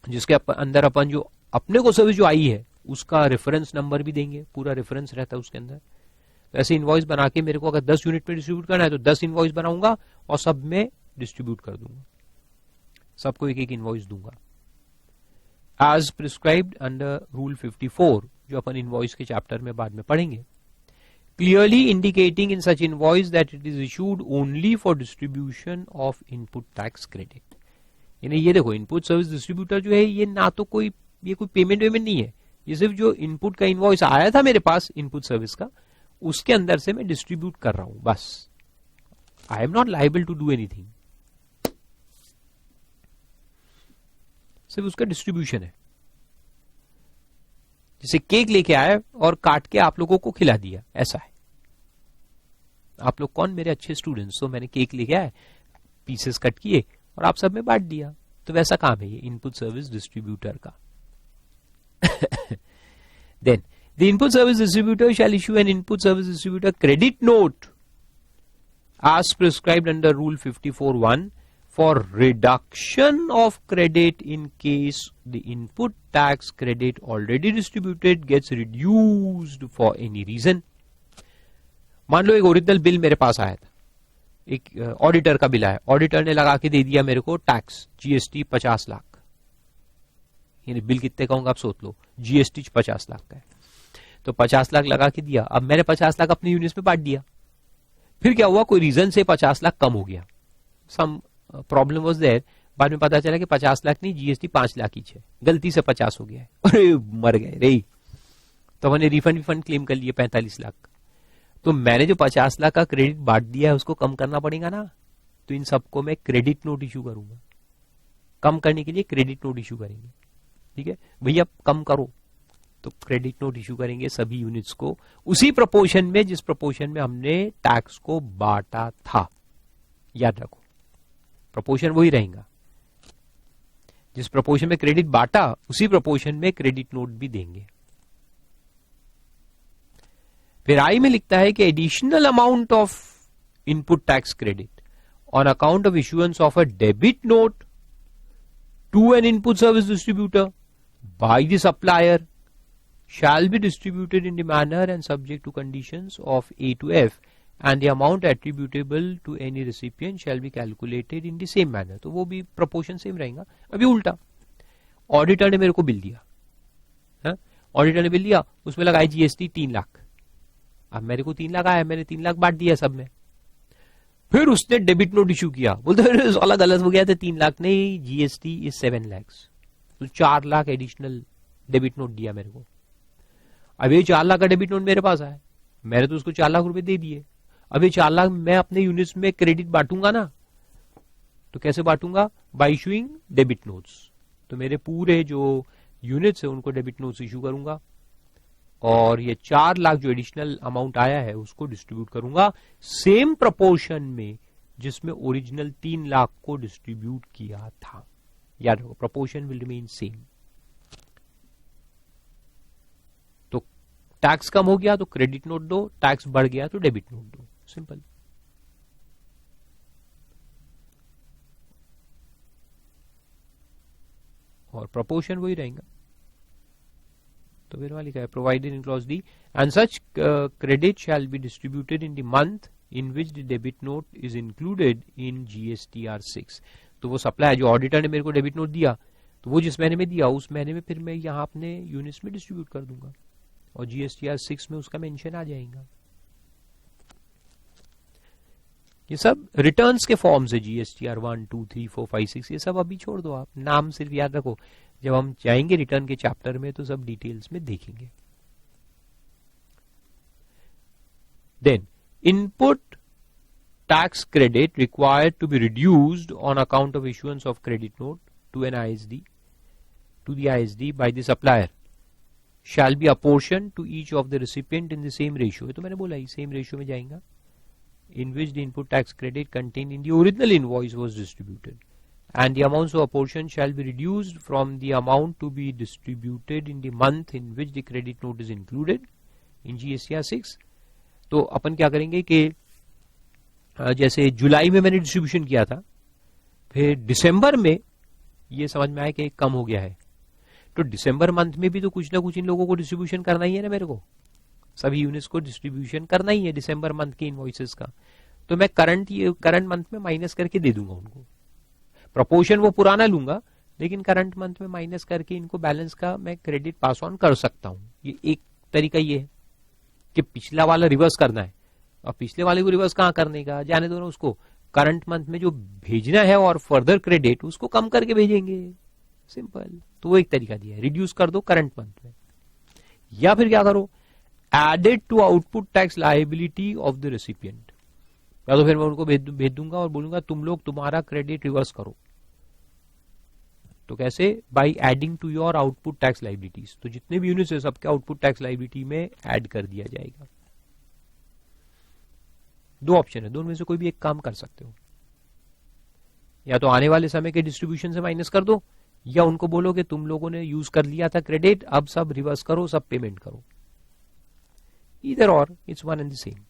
जिसके अंदर अपन जो अपने को सर्विस जो आई है उसका रेफरेंस नंबर भी देंगे, पूरा रेफरेंस रहता है उसके अंदर। तो ऐसे इनवॉइस बना के मेरे को अगर 10 यूनिट में डिस्ट्रीब्यूट करना है तो 10 इनवॉइस बनाऊंगा और सब में डिस्ट्रीब्यूट कर दूंगा, सबको एक एक इनवॉइस दूंगा एज प्रिस्क्राइब्ड अंडर रूल 54, जो अपन इनवॉइस के चैप्टर में बाद में पढ़ेंगे। Clearly indicating in such invoice that it is issued only for distribution of input tax credit. यानी ये देखो इनपुट सर्विस डिस्ट्रीब्यूटर जो है ये ना तो कोई ये कोई पेमेंट वेमेंट नहीं है, ये सिर्फ जो इनपुट का इनवॉइस आया था मेरे पास इनपुट सर्विस का उसके अंदर से मैं डिस्ट्रीब्यूट कर रहा हूं बस। I am not liable to do anything, सिर्फ उसका डिस्ट्रीब्यूशन है। जैसे केक लेके आया और काट के आप लोगों को खिला दिया, ऐसा है। आप लोग कौन? मेरे अच्छे स्टूडेंट्स। तो मैंने केक लेके आया, पीसेस कट किए और आप सब में बांट दिया, तो वैसा काम है ये इनपुट सर्विस डिस्ट्रीब्यूटर का। Then the input service distributor shall issue an input service distributor credit note as prescribed under Rule 54(1) for reduction of credit in case the input tax credit already distributed gets reduced for any reason. मान लो एक original bill मेरे पास आया था, एक auditor का bill आया, auditor ने लगा के दे दिया मेरे को टैक्स जीएसटी 50 लाख, यानी बिल कितने का होगा आप सोच लो, जीएसटी 50 लाख का है, तो 50 लाख लगा के दिया। अब मैंने 50 लाख अपने यूनिट्स में बांट दिया, फिर क्या हुआ, कोई रीजन से 50 लाख कम हो गया, सम प्रॉब्लम वाज देयर, बाद में पता चला कि 50 लाख नहीं जीएसटी 5 लाख ही है, गलती से 50 हो गया है, अरे मर गए रे। तो मैंने रिफंड क्लेम कर लिया 45 लाख। तो मैंने जो 50 लाख का क्रेडिट बांट दिया है उसको कम करना पड़ेगा ना, तो इन सबको मैं क्रेडिट नोट इशू करूंगा, कम करने के लिए क्रेडिट नोट इशू करेंगे। ठीक है भैया कम करो, तो क्रेडिट नोट इशू करेंगे सभी यूनिट्स को उसी प्रोपोर्शन में जिस प्रोपोर्शन में हमने टैक्स को बांटा था। याद रखो प्रोपोर्शन वही रहेगा, जिस प्रोपोर्शन में क्रेडिट बांटा उसी प्रोपोर्शन में क्रेडिट नोट भी देंगे। फिर आई में लिखता है कि additional amount of input tax credit on account of issuance of a debit note to an input service distributor by the supplier shall be distributed in the manner and subject to conditions of A to F and the amount attributable to any recipient shall be calculated in the same manner. तो वो भी proportion same रहेगा। अभी उल्टा, auditor ने मेरे को bill दिया, ऑडिटर ने बिल दिया, उसमें लगाई जीएसटी 3 लाख। अब मेरे को 3 लाख आया, मैंने 3 लाख बांट दिया सब में। फिर उसने डेबिट नोट इशू किया, बोलते साला गलत हो गया था, 3 लाख नहीं, जीएसटी इज 7 लाख। तो 4 लाख एडिशनल डेबिट नोट दिया मेरे को। अब ये 4 लाख का डेबिट नोट मेरे पास आया, मैंने तो उसको 4 लाख रुपए दे दिए। अब ये 4 लाख मैं अपने यूनिट्स में क्रेडिट बांटूंगा ना, तो कैसे बांटूंगा? By issuing debit notes. तो मेरे पूरे जो यूनिट्स है उनको डेबिट नोट्स इशू करूंगा, और ये 4 लाख जो एडिशनल अमाउंट आया है उसको डिस्ट्रीब्यूट करूंगा सेम प्रोपोर्शन में जिसमें ओरिजिनल 3 लाख को डिस्ट्रीब्यूट किया था। याद रखो, प्रोपोर्शन विल रिमेन सेम। तो टैक्स कम हो गया तो क्रेडिट नोट दो, टैक्स बढ़ गया तो डेबिट नोट दो, सिंपल। और प्रोपोर्शन वही रहेगा। तो फिर वाली क्या है, provided in clause D and such credit shall be distributed in the month in which the debit note is included in GSTR 6। तो वो सप्लाई जो ऑडिटर ने मेरे को डेबिट नोट दिया, तो वो जिस महीने में दिया उस महीने में फिर मैं यहाँ अपने यूनिट्स में डिस्ट्रीब्यूट कर दूंगा, और जीएसटीआर 6 में उसका मेंशन आ जाएगा। ये सब रिटर्न्स के फॉर्म्स है, जीएसटीआर 1, 2, 3, 4, 5, 6, ये सब अभी छोड़ दो आप, नाम सिर्फ याद रखो। जब हम जाएंगे रिटर्न के चैप्टर में तो सब डिटेल्स में देखेंगे। Then input tax credit required to be reduced on account of issuance of credit note to an ISD to the ISD by the supplier shall be apportion to each of the recipient in the same ratio. तो मैंने बोला ही same ratio में जाएगा in which the input tax credit contained in the original invoice was distributed, and the amounts of apportion shall be reduced from the amount to be distributed in the month in which the credit note is included in GSTR 6। तो अपन क्या करेंगे कि जैसे जुलाई में मैंने distribution किया था, फिर दिसंबर में ये समझ में आया कि कम हो गया है, तो दिसंबर मंथ में भी तो कुछ ना कुछ इन लोगों को डिस्ट्रीब्यूशन करना ही है ना, मेरे को सभी यूनिट्स को डिस्ट्रीब्यूशन करना ही है दिसंबर मंथ के इनवॉइसेस का। तो मैं करंट मंथ में माइनस करके दे दूंगा उनको। प्रोपोर्शन वो पुराना लूंगा, लेकिन करंट मंथ में माइनस करके इनको बैलेंस का मैं क्रेडिट पास ऑन कर सकता हूं। ये एक तरीका ये है कि पिछला वाला रिवर्स करना है, और पिछले वाले को रिवर्स कहां करने का, जाने दो ना उसको, करंट मंथ में जो भेजना है और फर्दर क्रेडिट उसको कम करके भेजेंगे, सिंपल। तो वो एक तरीका दिया है, रिड्यूस कर दो करंट मंथ में। या फिर क्या करो, added to output tax liability of the recipient. या तो फिर मैं उनको भेज दूंगा और बोलूंगा तुम लोग तुम्हारा क्रेडिट रिवर्स करो। तो कैसे? By adding to your output tax liabilities. तो जितने भी यूनिट्स है सबके आउटपुट टैक्स लायबिलिटी में ऐड कर दिया जाएगा। 2 ऑप्शन है, दोनों में से कोई भी एक काम कर सकते हो। या तो आने वाले समय के डिस्ट्रीब्यूशन से माइनस कर दो, या उनको बोलो कि तुम लोगों ने यूज कर लिया था क्रेडिट, अब सब रिवर्स करो, सब पेमेंट करो। Either or, it's one and the same।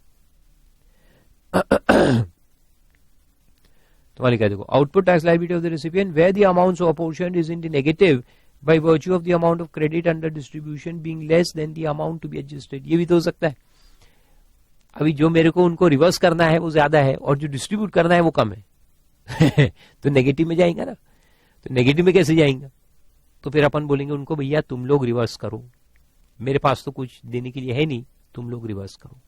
तुम्हारी क्या देखो, output tax liability of the recipient where the amounts of apportion is in the negative by virtue of the amount of credit under distribution being less than the amount to be adjusted. ये भी तो हो सकता है। अभी जो मेरे को उनको रिवर्स करना है वो ज्यादा है, और जो डिस्ट्रीब्यूट करना है वो कम है। तो नेगेटिव में जाएगा ना। तो नेगेटिव में कैसे जाएंगे? तो फिर अपन बोलेंगे उनको, भैया तुम लोग रिवर्स करो, मेरे पास तो कुछ देने के लिए है नहीं, तुम लोग रिवर्स करो।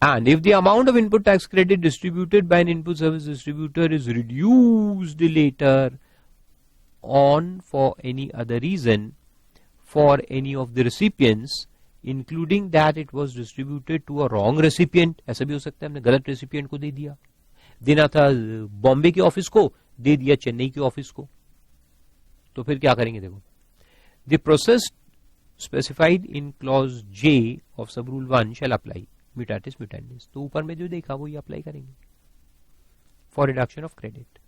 And if the amount of input tax credit distributed by an input service distributor is reduced later on for any other reason for any of the recipients, including that it was distributed to a wrong recipient, ऐसा भी हो सकता है हमने गलत recipient को दे दिया, देना था बॉम्बे के ऑफिस को, दे दिया चेन्नई के ऑफिस को, तो फिर क्या करेंगे? देखो, the process specified in clause J of sub rule 1 shall apply mutatis mutandis। तो ऊपर में जो देखा वो ये अप्लाई करेंगे फॉर रिडक्शन ऑफ क्रेडिट।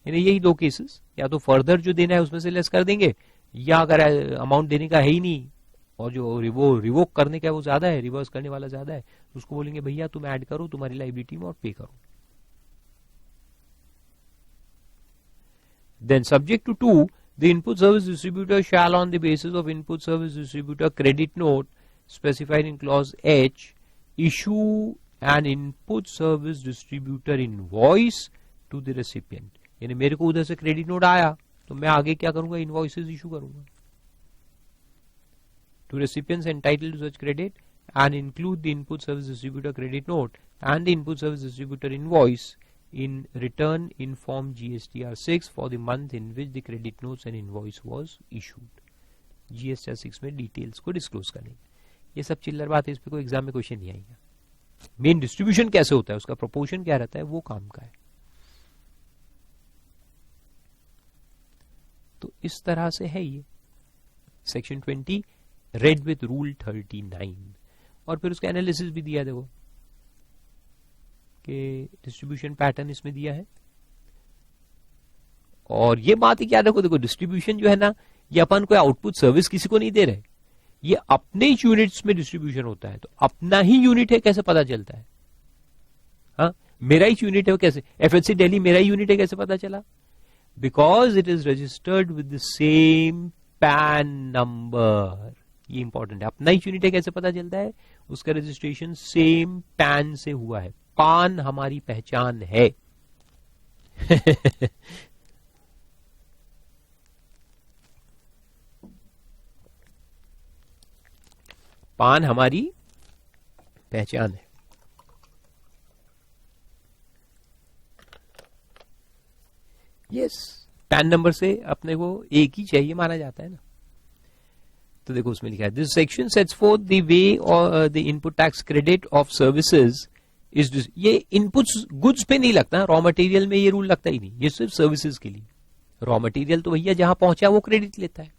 यानी यही 2 केसेस, या तो फर्दर जो देना है उसमें से लेस कर देंगे, या अगर अमाउंट देने का है ही नहीं और जो रिवोक करने का है वो ज्यादा है, रिवर्स करने वाला ज्यादा है, तो उसको बोलेंगे भैया तुम ऐड करो तुम्हारी लायबिलिटी में और पे करो। Then subject to The input service distributor shall, on the basis of input service distributor credit note specified in clause H, issue an input service distributor invoice to the recipient. यानी मेरे को उधर से credit note आया तो मैं आगे क्या करूंगा, इनवॉइसेस इशू करूंगा to recipients entitled to such credit and include the input service distributor credit note and the input service distributor invoice in return in form GSTR 6 for the month in which the credit notes and invoice was issued. GSTR 6 में details को disclose करेंगे. ये सब चिल्लर बात है, इस पे कोई एग्जाम में क्वेश्चन नहीं आएगा. मेन डिस्ट्रीब्यूशन कैसे होता है, उसका प्रोपोर्शन क्या रहता है, वो काम का है. तो इस तरह से है ये सेक्शन 20 रेड विथ रूल 39. और फिर उसका एनालिसिस भी दिया, देखो कि डिस्ट्रीब्यूशन पैटर्न इसमें दिया है. और ये बात ही क्या, देखो डिस्ट्रीब्यूशन जो है ना, ये अपन कोई आउटपुट सर्विस किसी को नहीं दे रहे, ये अपने यूनिट्स में डिस्ट्रीब्यूशन होता है. तो अपना ही यूनिट है कैसे पता चलता है, हाँ मेरा ही यूनिट है, कैसे एफएचसी दिल्ली मेरा ही यूनिट है कैसे पता चला, because it is registered with the same pan number. ये इंपॉर्टेंट है, अपना ही यूनिट है कैसे पता चलता है, उसका रजिस्ट्रेशन सेम पैन से हुआ है. पान हमारी पहचान है. पान हमारी पहचान है. यस, पैन नंबर से अपने को एक ही चाहिए माना जाता है ना. तो देखो उसमें लिखा है, this section sets forth the way or the input tax credit of services is. ये इनपुट्स गुड्स पे नहीं लगता, रॉ मटेरियल में ये रूल लगता ही नहीं, ये सिर्फ सर्विसेज के लिए. रॉ मटेरियल तो भैया जहां पहुंचा वो क्रेडिट लेता है.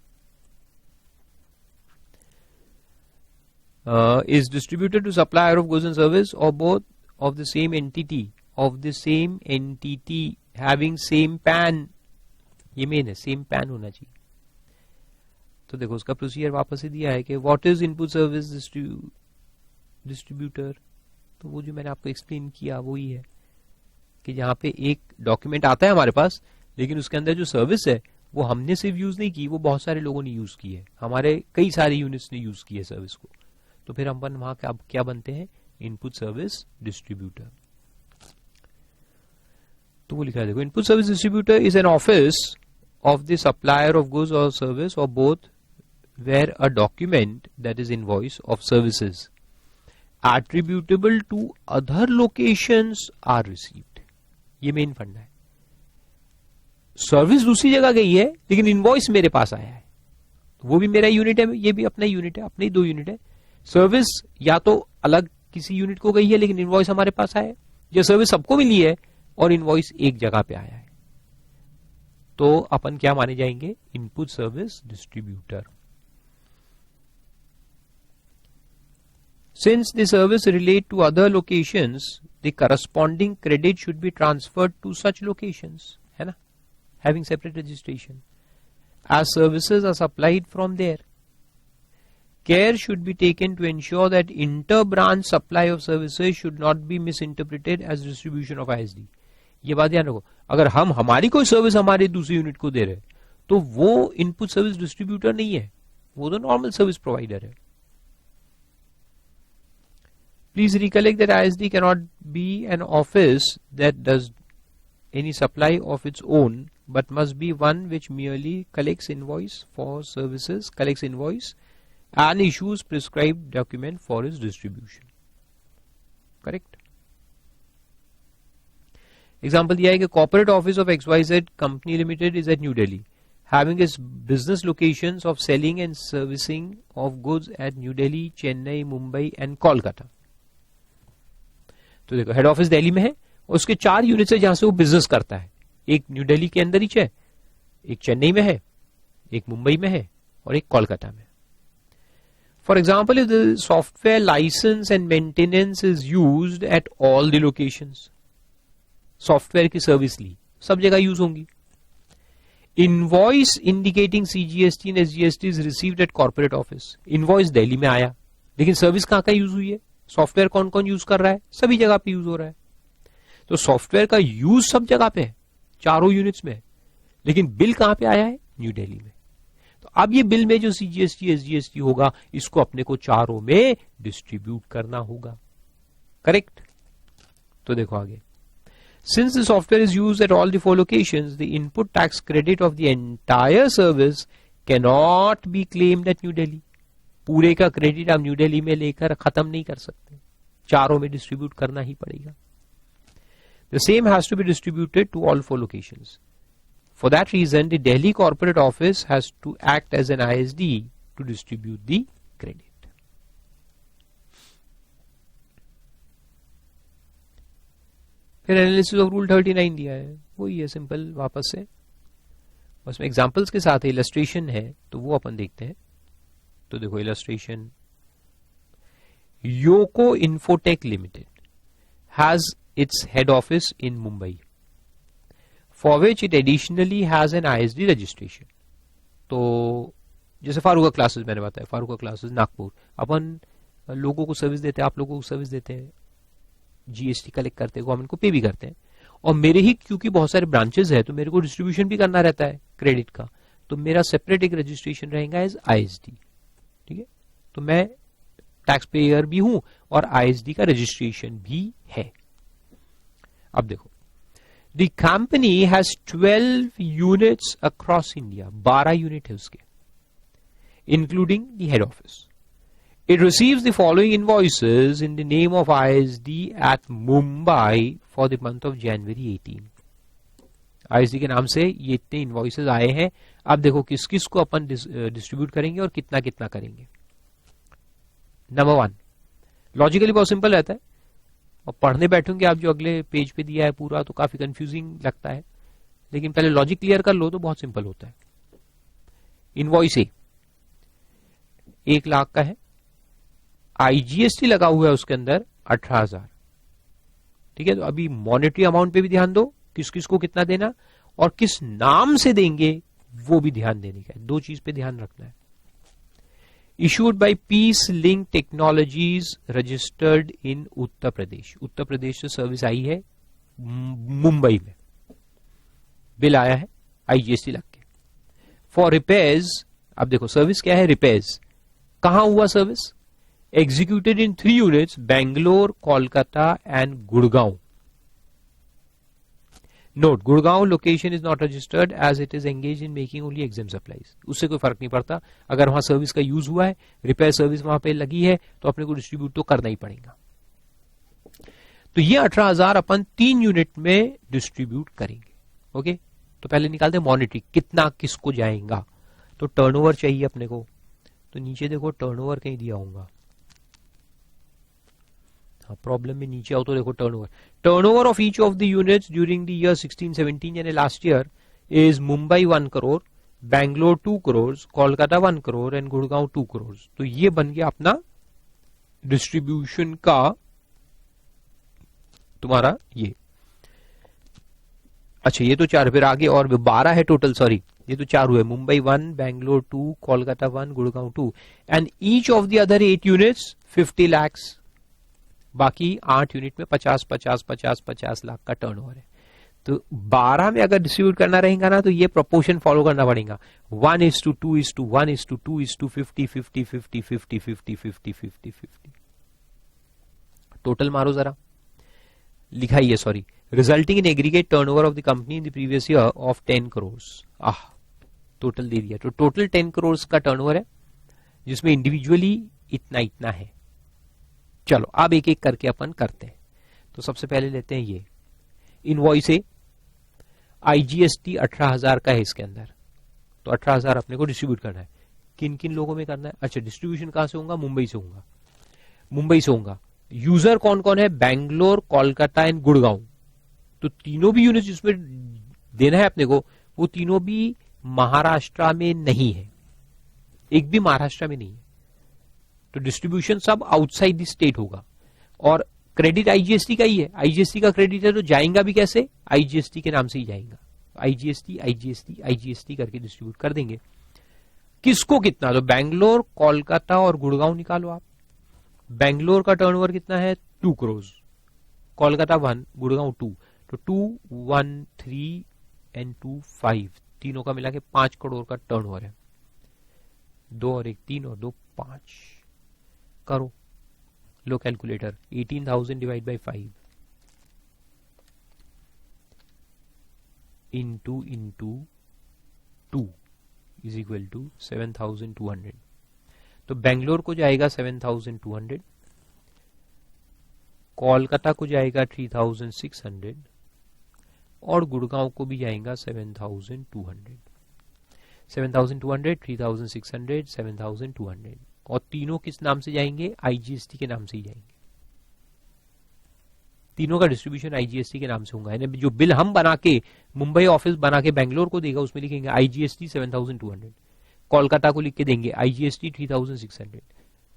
Is distributed to supplier of goods and service or both of the same entity having same pan. ये मेन है, सेम पैन होना चाहिए. तो देखो उसका प्रोसीजर वापस ही दिया है कि what is input service distributor. तो वो जो मैंने आपको एक्सप्लेन किया वही है कि जहां पे एक डॉक्यूमेंट आता है हमारे पास, लेकिन उसके अंदर जो सर्विस है वो हमने सिर्फ यूज नहीं की, वो बहुत सारे लोगों ने यूज की है, हमारे कई सारे यूनिट्स ने यूज की है सर्विस को. तो फिर हम वहां क्या बनते हैं, इनपुट सर्विस डिस्ट्रीब्यूटर. तो वो लिखा है, देखो input service distributor is an office of the supplier of goods और सर्विस और both where a document that is invoice of services attributable to other locations are received. ये मेन फंडा है. सर्विस दूसरी जगह गई है लेकिन इनवॉइस मेरे पास आया है, वो भी मेरा यूनिट है, ये भी अपना यूनिट है, अपने ही दो यूनिट है. सर्विस या तो अलग किसी यूनिट को गई है लेकिन इनवॉइस हमारे पास आया है, या सर्विस सबको मिली है और इनवॉइस एक जगह पे आया है. तो अपन क्या माने जाएंगे, input service distributor. Since the service relate to other locations, the corresponding credit should be transferred to such locations, है ना, having separate registration, as services are supplied from there. Care should be taken to ensure that inter-branch supply of services should not be misinterpreted as distribution of ISD. ये बात ध्यान रखो, अगर हम हमारी कोई सर्विस हमारे दूसरे यूनिट को दे रहे तो वो इनपुट सर्विस डिस्ट्रीब्यूटर नहीं है, वो तो नॉर्मल सर्विस प्रोवाइडर है. Please recollect that ISD cannot be an office that does any supply of its own, but must be one which merely collects invoice for services, collects invoice and issues prescribed document for its distribution. Correct? Example दिया है कि corporate office of XYZ Company Limited is at New Delhi, having its business locations of selling and servicing of goods at New Delhi, Chennai, Mumbai and Kolkata. तो देखो head office Delhi में है और उसके 4 units है जहां से वो बिजनेस करता है. एक न्यू दिल्ली के अंदर ही है, एक चेन्नई में है, एक मुंबई में है और एक कोलकाता में. For example, if the software license and maintenance is used at all the locations, software की सर्विस ली सब जगह यूज होंगी. Invoice indicating CGST and SGST is received at corporate office. Invoice Delhi में आया लेकिन सर्विस कहां का यूज हुई है, सॉफ्टवेयर कौन कौन यूज कर रहा है, सभी जगह पे यूज हो रहा है. तो सॉफ्टवेयर का यूज सब जगह पे है, चारों यूनिट्स में है, लेकिन बिल कहां पे आया है, न्यू दिल्ली में। तो अब ये बिल में जो सीजीएसटी एसजीएसटी होगा इसको अपने को चारों में डिस्ट्रीब्यूट करना होगा, करेक्ट। तो देखो आगे, since the software is used at all the 4 locations, the input tax credit of the entire service can not be claimed at New Delhi. पूरे का क्रेडिट आप न्यू दिल्ली में लेकर खत्म नहीं कर सकते, चारों में डिस्ट्रीब्यूट करना ही पड़ेगा। The same has to be distributed to all 4 locations. For that reason, the Delhi Corporate Office has to act as an ISD to distribute the credit. फिर एनालिसिस ऑफ रूल 39 दिया है, वही है सिंपल वापस से, बस में एग्जांपल्स के साथ इलस्ट्रेशन है तो वो अपन देखते हैं। तो देखो illustration, योको infotech limited has its head office in Mumbai, for which it additionally has an ISD registration. तो जैसे फारूका क्लासेस मैंने बताया, फारूका क्लासेस नागपुर, अपन लोगों को सर्विस देते हैं, आप लोगों को सर्विस देते हैं, जीएसटी कलेक्ट करते हैं, हम इनको पे भी करते हैं, और मेरे ही क्योंकि बहुत सारे ब्रांचेस है तो मेरे को डिस्ट्रीब्यूशन भी करना रहता है क्रेडिट का, तो मेरा सेपरेट एक रजिस्ट्रेशन रहेगा एज ISD, ठीक है। तो मैं टैक्स पेयर भी हूं और ISD का रजिस्ट्रेशन भी है। अब देखो, The company has 12 units across India, 12 unit है उसके, including the head office. It receives the following invoices in the name of ISD at Mumbai for the month of January 18. ISD के नाम से ये इतने इनवॉइसेस आए हैं। अब देखो किस किस को अपन डिस्ट्रीब्यूट करेंगे और कितना कितना करेंगे। नंबर 1, लॉजिकली बहुत सिंपल रहता है, और पढ़ने बैठोगे आप जो अगले पेज पे दिया है पूरा तो काफी कंफ्यूजिंग लगता है, लेकिन पहले लॉजिक क्लियर कर लो तो बहुत सिंपल होता है। इनवॉइस ए 1 लाख का है, आईजीएसटी लगा हुआ है उसके अंदर 18,000, ठीक है। तो अभी मॉनेटरी अमाउंट पे भी ध्यान दो, किस किस को कितना देना और किस नाम से देंगे वो भी ध्यान देने का है, 2 चीज पे ध्यान रखना है। Issued by Peace Link Technologies, registered in Uttar Pradesh. Uttar Pradesh से सर्विस आई है मुंबई में, बिल आया है आईजीएसटी लग के। फॉर रिपेयर्स, अब देखो सर्विस क्या है, रिपेयर्स। कहां हुआ service? Executed in 3 units, Bangalore, Kolkata and Gurgaon. Note, Gurgaon location is not registered as it is engage in making only exempt supplies. उससे कोई फर्क नहीं पड़ता, अगर वहां सर्विस का यूज हुआ है, रिपेयर सर्विस वहां पे लगी है तो अपने को डिस्ट्रीब्यूट तो करना ही पड़ेगा। तो ये 18,000 अपन 3 यूनिट में डिस्ट्रीब्यूट करेंगे। ओके, तो पहले निकालते हैं मॉनिटरी, कितना किसको जाएगा। तो टर्नओवर चाहिए अपने को, तो नीचे देखो टर्नओवर कहीं दिया होगा, प्रॉब्लम में नीचे आओ तो देखो turnover of each of the units during the year 16-17 यानी last year is Mumbai 1 crore, Bangalore 2 crore, Kolkata 1 crore and Gurgaon 2 crore. तो ये बन गया अपना डिस्ट्रीब्यूशन का तुम्हारा ये। अच्छा ये तो 4, फिर आगे और 12 है टोटल, सॉरी ये तो 4 हुए, Mumbai 1, Bangalore 2, Kolkata 1, Gurgaon 2 and each of the other 8 units 50 lakhs। बाकी 8 यूनिट में 50 लाख का टर्नओवर है। तो 12 में अगर डिस्ट्रीब्यूट करना रहेगा ना तो ये प्रोपोर्शन फॉलो करना पड़ेगा, 1:2:1:2:2:50:50:50:50:50:50:50. टोटल मारो जरा, लिखा ही है sorry, resulting in aggregate turnover of the company in the previous year of 10 crore. Total दे दिया, तो टोटल 10 करोड़ का टर्नओवर है जिसमें इंडिविजुअली इतना इतना है। चलो अब एक एक करके अपन करते हैं। तो सबसे पहले लेते हैं ये इनवॉइस है, आईजीएसटी 18,000 का है इसके अंदर, तो 18,000 अपने को डिस्ट्रीब्यूट करना है। किन किन लोगों में करना है? अच्छा डिस्ट्रीब्यूशन कहां से होगा? मुंबई से होगा, मुंबई से होगा। यूजर कौन कौन है? बैंगलोर, कोलकाता एंड गुड़गांव। तो तीनों भी यूनिट जिसमें देना है अपने को वो तीनों भी महाराष्ट्र में नहीं है, एक भी महाराष्ट्र में नहीं है। तो डिस्ट्रीब्यूशन सब आउटसाइड द स्टेट होगा और क्रेडिट आईजीएसटी का ही है, आईजीएसटी का क्रेडिट है तो जाएगा भी कैसे? आईजीएसटी के नाम से ही जाएगा, आईजीएसटी आईजीएसटी आईजीएसटी करके डिस्ट्रीब्यूट कर देंगे। किसको कितना? तो बैंगलोर, कोलकाता और गुड़गांव निकालो आप। बैंगलोर का टर्नओवर कितना है? 2 करोड़, कोलकाता 1, गुड़गांव 2, तो 2, 1, 3 एंड 2, 5, तीनों का मिला के 5 करोड़ का टर्नओवर है। 2 और 1 3 और 2 5 करो, लो calculator, 18,000 divide by 5 into 2 is equal to 7,200। तो बेंगलोर को जाएगा 7,200, कोलकाता को जाएगा 3,600 और गुड़गांव को भी जाएगा 7,200। 7,200, 3,600, 7,200 और तीनों किस नाम से जाएंगे? आईजीएसटी के नाम से ही जाएंगे। तीनों का डिस्ट्रीब्यूशन आईजीएसटी के नाम से होगा। यानी जो बिल हम बना के मुंबई ऑफिस बना के बेंगलोर को देगा उसमें लिखेंगे आईजीएसटी 7,200, कोलकाता को लिख के देंगे आईजीएसटी 3,600,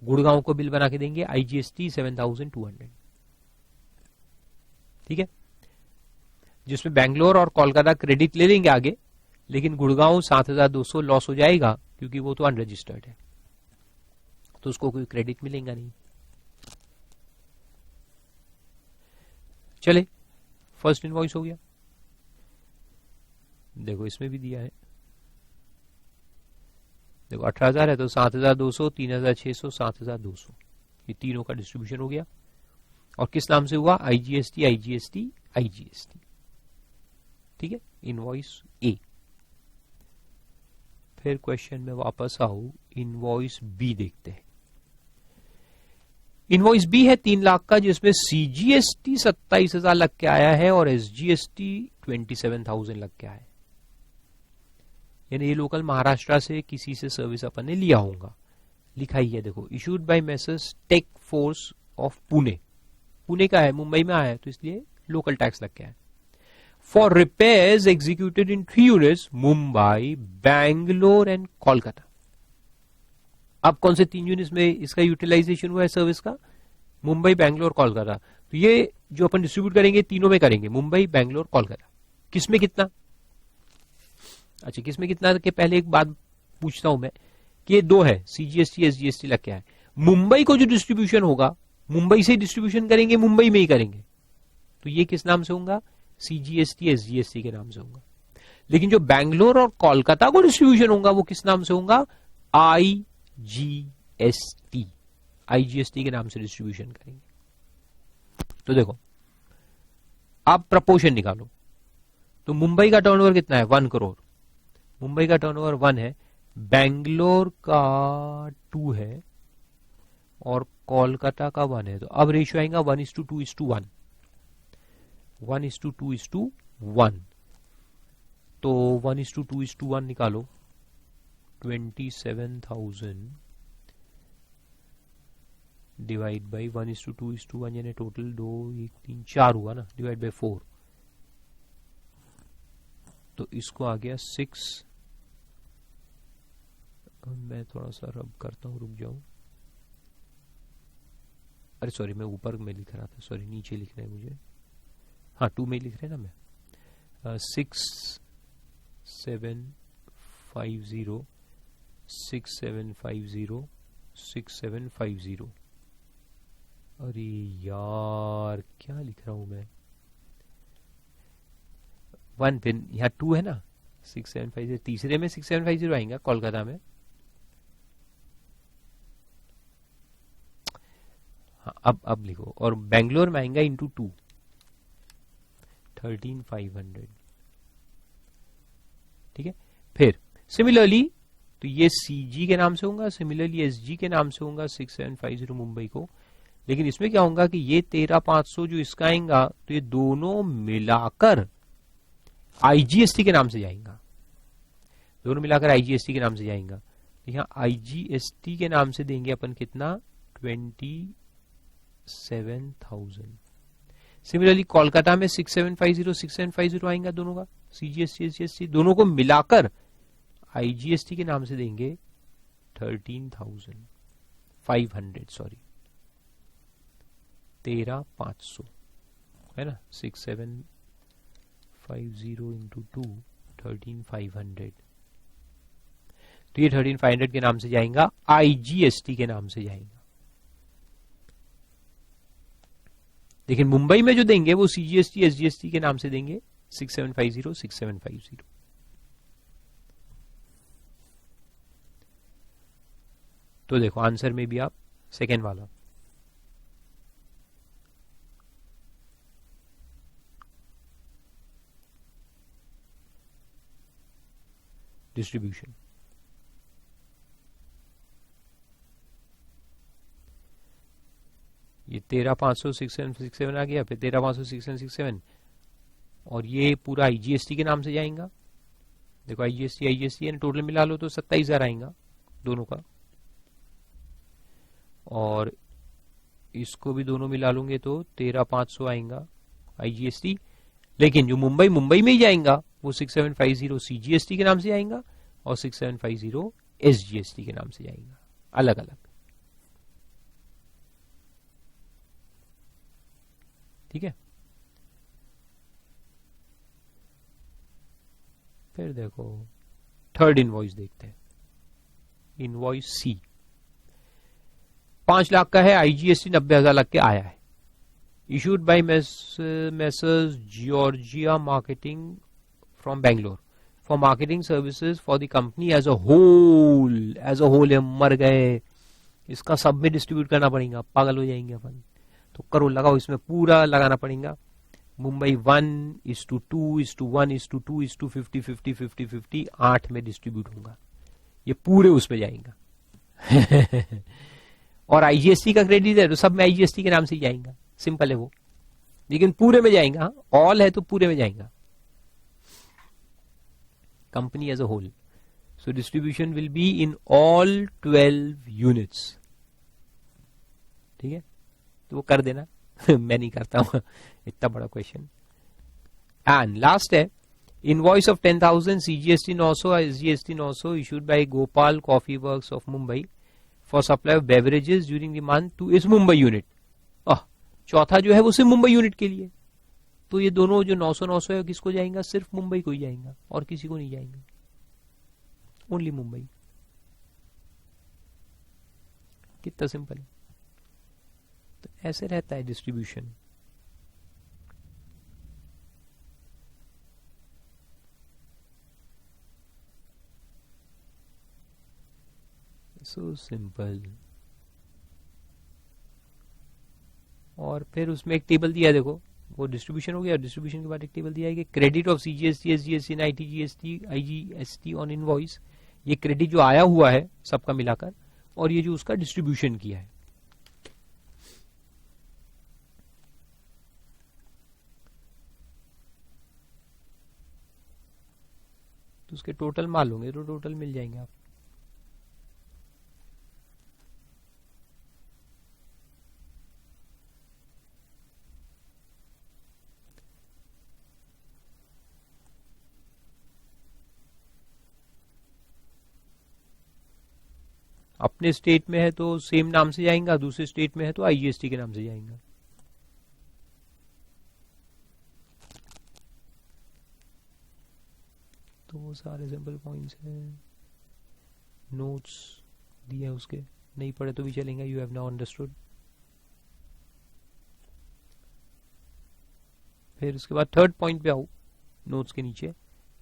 गुड़गांव को बिल बना के देंगे आईजीएसटी 7,200। ठीक है, जिसमें बेंगलोर और कोलकाता क्रेडिट ले लेंगे आगे, लेकिन गुड़गांव 7,200 लॉस हो जाएगा क्योंकि वो तो अनरजिस्टर्ड है, तो उसको कोई क्रेडिट मिलेगा नहीं। चले, फर्स्ट इनवॉइस हो गया। देखो इसमें भी दिया है, देखो 18,000 है तो 7,200, 3,600, 7,200, ये तीनों का डिस्ट्रीब्यूशन हो गया। और किस नाम से हुआ? IGST IGST IGST. ठीक है, इनवॉइस ए। फिर क्वेश्चन में वापस आओ, इनवॉइस बी देखते हैं। इनवॉइस बी है 3 लाख का, जिसमें सीजीएसटी 27,000 लग के आया है और एसजीएसटी 27,000 लग के आया है। यानी ये लोकल महाराष्ट्र से किसी से सर्विस अपन ने लिया होगा। लिखा ही है देखो, issued by Messrs Tech Force of Pune. Pune का है, मुंबई में आया है तो इसलिए लोकल टैक्स लग के आया। For repairs executed in 3 units Mumbai, Bangalore and Kolkata. अब कौन से 3 यूनिट्स में इसका यूटिलाइजेशन हुआ है सर्विस का? मुंबई, बैंगलोर, कोलकाता। तो ये जो अपन डिस्ट्रीब्यूट करेंगे तीनों में करेंगे, मुंबई, बैंगलोर, कोलकाता। किसमें कितना? अच्छा, किसमें कितना के पहले एक बात पूछता हूं मैं कि ये 2 है, सीजीएसटी एसजीएसटी लग के आए। मुंबई को जो डिस्ट्रीब्यूशन होगा मुंबई से डिस्ट्रीब्यूशन करेंगे, मुंबई में ही करेंगे, तो ये किस नाम से होगा? सीजीएसटी एसजीएसटी के नाम से होगा। लेकिन जो बैंगलोर और कोलकाता को डिस्ट्रीब्यूशन होगा वो किस नाम से होगा? आईजीएसटी, आईजीएसटी के नाम से डिस्ट्रीब्यूशन करेंगे। तो देखो, आप प्रपोर्शन निकालो। तो मुंबई का टर्नओवर कितना है? 1 करोड़। मुंबई का टर्नओवर 1 है, बैंगलोर का 2 है और कोलकाता का 1 है। तो अब रेशियो आएगा 1:2:1, 1:2:1। तो 1:2:1 निकालो। 27,000 डिवाइड बाई 1:2:1 यानी टोटल 2 1 3 4 हुआ ना, डिवाइड बाई 4, तो इसको आ गया 6। मैं थोड़ा सा रब करता हूं, रुक जाऊं। अरे सॉरी, मैं ऊपर में लिख रहा था, सॉरी नीचे लिखना है मुझे। हाँ, 2 में लिख रहे ना मैं। 6750 6750 6750। अरे यार क्या लिख रहा हूं मैं? 1 पिन, यहाँ 2 है ना, 6750, तीसरे में 6750 आएगा कोलकाता में। हाँ, अब लिखो, और बेंगलोर में आएगा इंटू 2, 13,500। ठीक है, फिर सिमिलरली तो ये सीजी के नाम से होगा, सिमिलरली एसजी के नाम से होगा 6750 मुंबई को। लेकिन इसमें क्या होगा कि ये 13,500 जो इसका आएगा तो ये दोनों मिलाकर आईजीएसटी के नाम से जाएगा, दोनों मिलाकर आईजीएसटी के नाम से जाएगा। यहाँ आईजीएसटी के नाम से देंगे अपन कितना? 27,000। सिमिलरली कोलकाता में 6750 आएगा दोनों का, सीजीएसटी एसजीएसटी दोनों को मिलाकर आईजीएसटी के नाम से देंगे 13,500, सॉरी 13,500 है ना। 6750 इंटू 2, 13,500। तो ये 13,500 के नाम से जाएगा, आईजीएसटी के नाम से जाएगा। लेकिन मुंबई में जो देंगे वो सीजीएसटी एसजीएसटी के नाम से देंगे, 6750 6750। तो देखो आंसर में भी आप सेकेंड वाला डिस्ट्रीब्यूशन। ये 13,500,667 आ गया, फिर 13,500,667 और ये पूरा आईजीएसटी के नाम से जाएगा। देखो आईजीएसटी टोटल मिला लो तो 27,000 आएगा दोनों का, और इसको भी दोनों मिला लूंगे तो 13,500 आएगा आईजीएसटी। लेकिन जो मुंबई में ही जाएगा वो 6750 सीजीएसटी के नाम से जाएगा और 6750 एसजीएसटी के नाम से जाएगा, अलग अलग। ठीक है, फिर देखो थर्ड इनवॉइस देखते हैं। इनवॉइस सी 5 लाख का है, आईजीएसटी 90,000 लग के आया है। Issued by Messrs Georgia Marketing from Bangalore for marketing services for the company as a whole. As a whole हम मर गए, इसका सब में डिस्ट्रीब्यूट करना पड़ेगा, पागल हो जाएंगे अपन। तो करो लगाओ, इसमें पूरा लगाना पड़ेगा। मुंबई 1:2:1:2:2 50:50 8 में डिस्ट्रीब्यूट होगा, ये पूरे उसमें जाएगा। और आईजीएसटी का क्रेडिट है तो सब में आईजीएसटी के नाम से ही जाएगा, सिंपल है वो, लेकिन पूरे में जाएगा। ऑल है तो पूरे में जाएगा, company as a whole. So distribution will be in all 12 units. ठीक है, तो वो कर देना। मैं नहीं करता हूं इतना बड़ा क्वेश्चन। एंड लास्ट है invoice of 10,000 CGST 900 SGST 900 issued by Gopal Coffee Works of Mumbai for supply of beverages during the month to its Mumbai unit. चौथा जो है वो सिर्फ मुंबई यूनिट के लिए। तो ये दोनों जो 900 है किसको जाएगा? सिर्फ मुंबई को ही जाएगा और किसी को नहीं जाएंगे, ओनली मुंबई। कितना सिंपल है। तो ऐसे रहता है डिस्ट्रीब्यूशन। So simple. और फिर उसमें एक टेबल दिया है, देखो वो डिस्ट्रीब्यूशन हो गया। डिस्ट्रीब्यूशन के बाद एक टेबल दिया है कि credit of CGST SGST ITGST IGST on invoice. ये क्रेडिट जो आया हुआ है सबका मिलाकर, और ये जो उसका डिस्ट्रीब्यूशन किया है। तो उसके टोटल मालूंगे तो टोटल मिल जाएंगे आप। अपने स्टेट में है तो सेम नाम से जाएगा, दूसरे स्टेट में है तो आईजीएसटी के नाम से जाएगा। तो वो सारे सिंपल पॉइंट्स हैं, नोट्स दिए उसके, नहीं पढ़े तो भी चलेंगे। You have now understood. फिर उसके बाद थर्ड पॉइंट पे आओ नोट्स के नीचे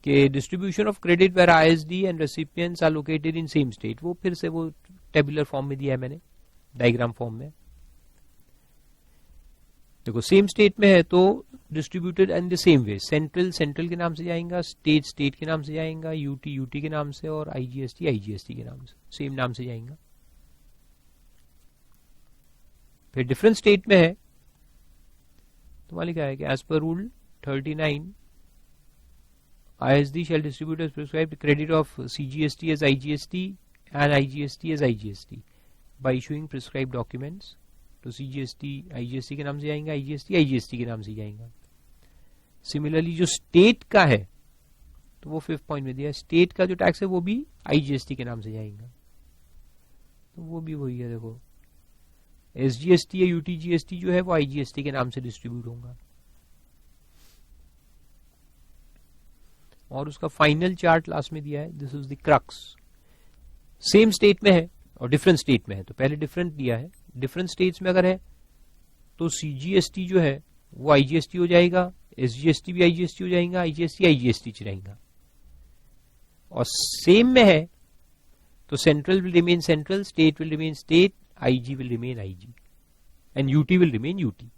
कि distribution of credit where ISD and recipients are located in same state. वो फिर से वो टेबुलर फॉर्म में दिया है मैंने, डायग्राम फॉर्म में। देखो सेम स्टेट में है तो distributed in the same way. Central के नाम से जाएगा, स्टेट के नाम से जाएगा, यूटी के नाम से, और आईजीएसटी के नाम से, सेम नाम से जाएगा। फिर डिफरेंट स्टेट में है तो वहां लिखा है कि as per rule 39 ISD shall distribute as prescribed credit of CGST as IGST and IGST as IGST by issuing prescribed documents। तो CGST IGST के नाम से जाएंगे, IGST के नाम से जाएगा। सिमिलरली जो स्टेट का है तो वो 5th पॉइंट में दिया है, स्टेट का जो टैक्स है वो भी IGST के नाम से जाएगा। तो वो भी वही है, देखो SGST या UTGST जो है वो IGST के नाम से डिस्ट्रीब्यूट होगा। और उसका फाइनल चार्ट लास्ट में दिया है, this is the crux. Same state में है और डिफरेंट स्टेट में है, तो पहले डिफरेंट दिया है। डिफरेंट स्टेट्स में अगर है तो सीजीएसटी जो है वो आईजीएसटी हो जाएगा, एसजीएसटी भी आईजीएसटी हो जाएगा, आईजीएसटी आईजीएसटी जाएगा। और सेम में है तो central will remain central, state will remain state, IG will remain IG and UT will remain UT.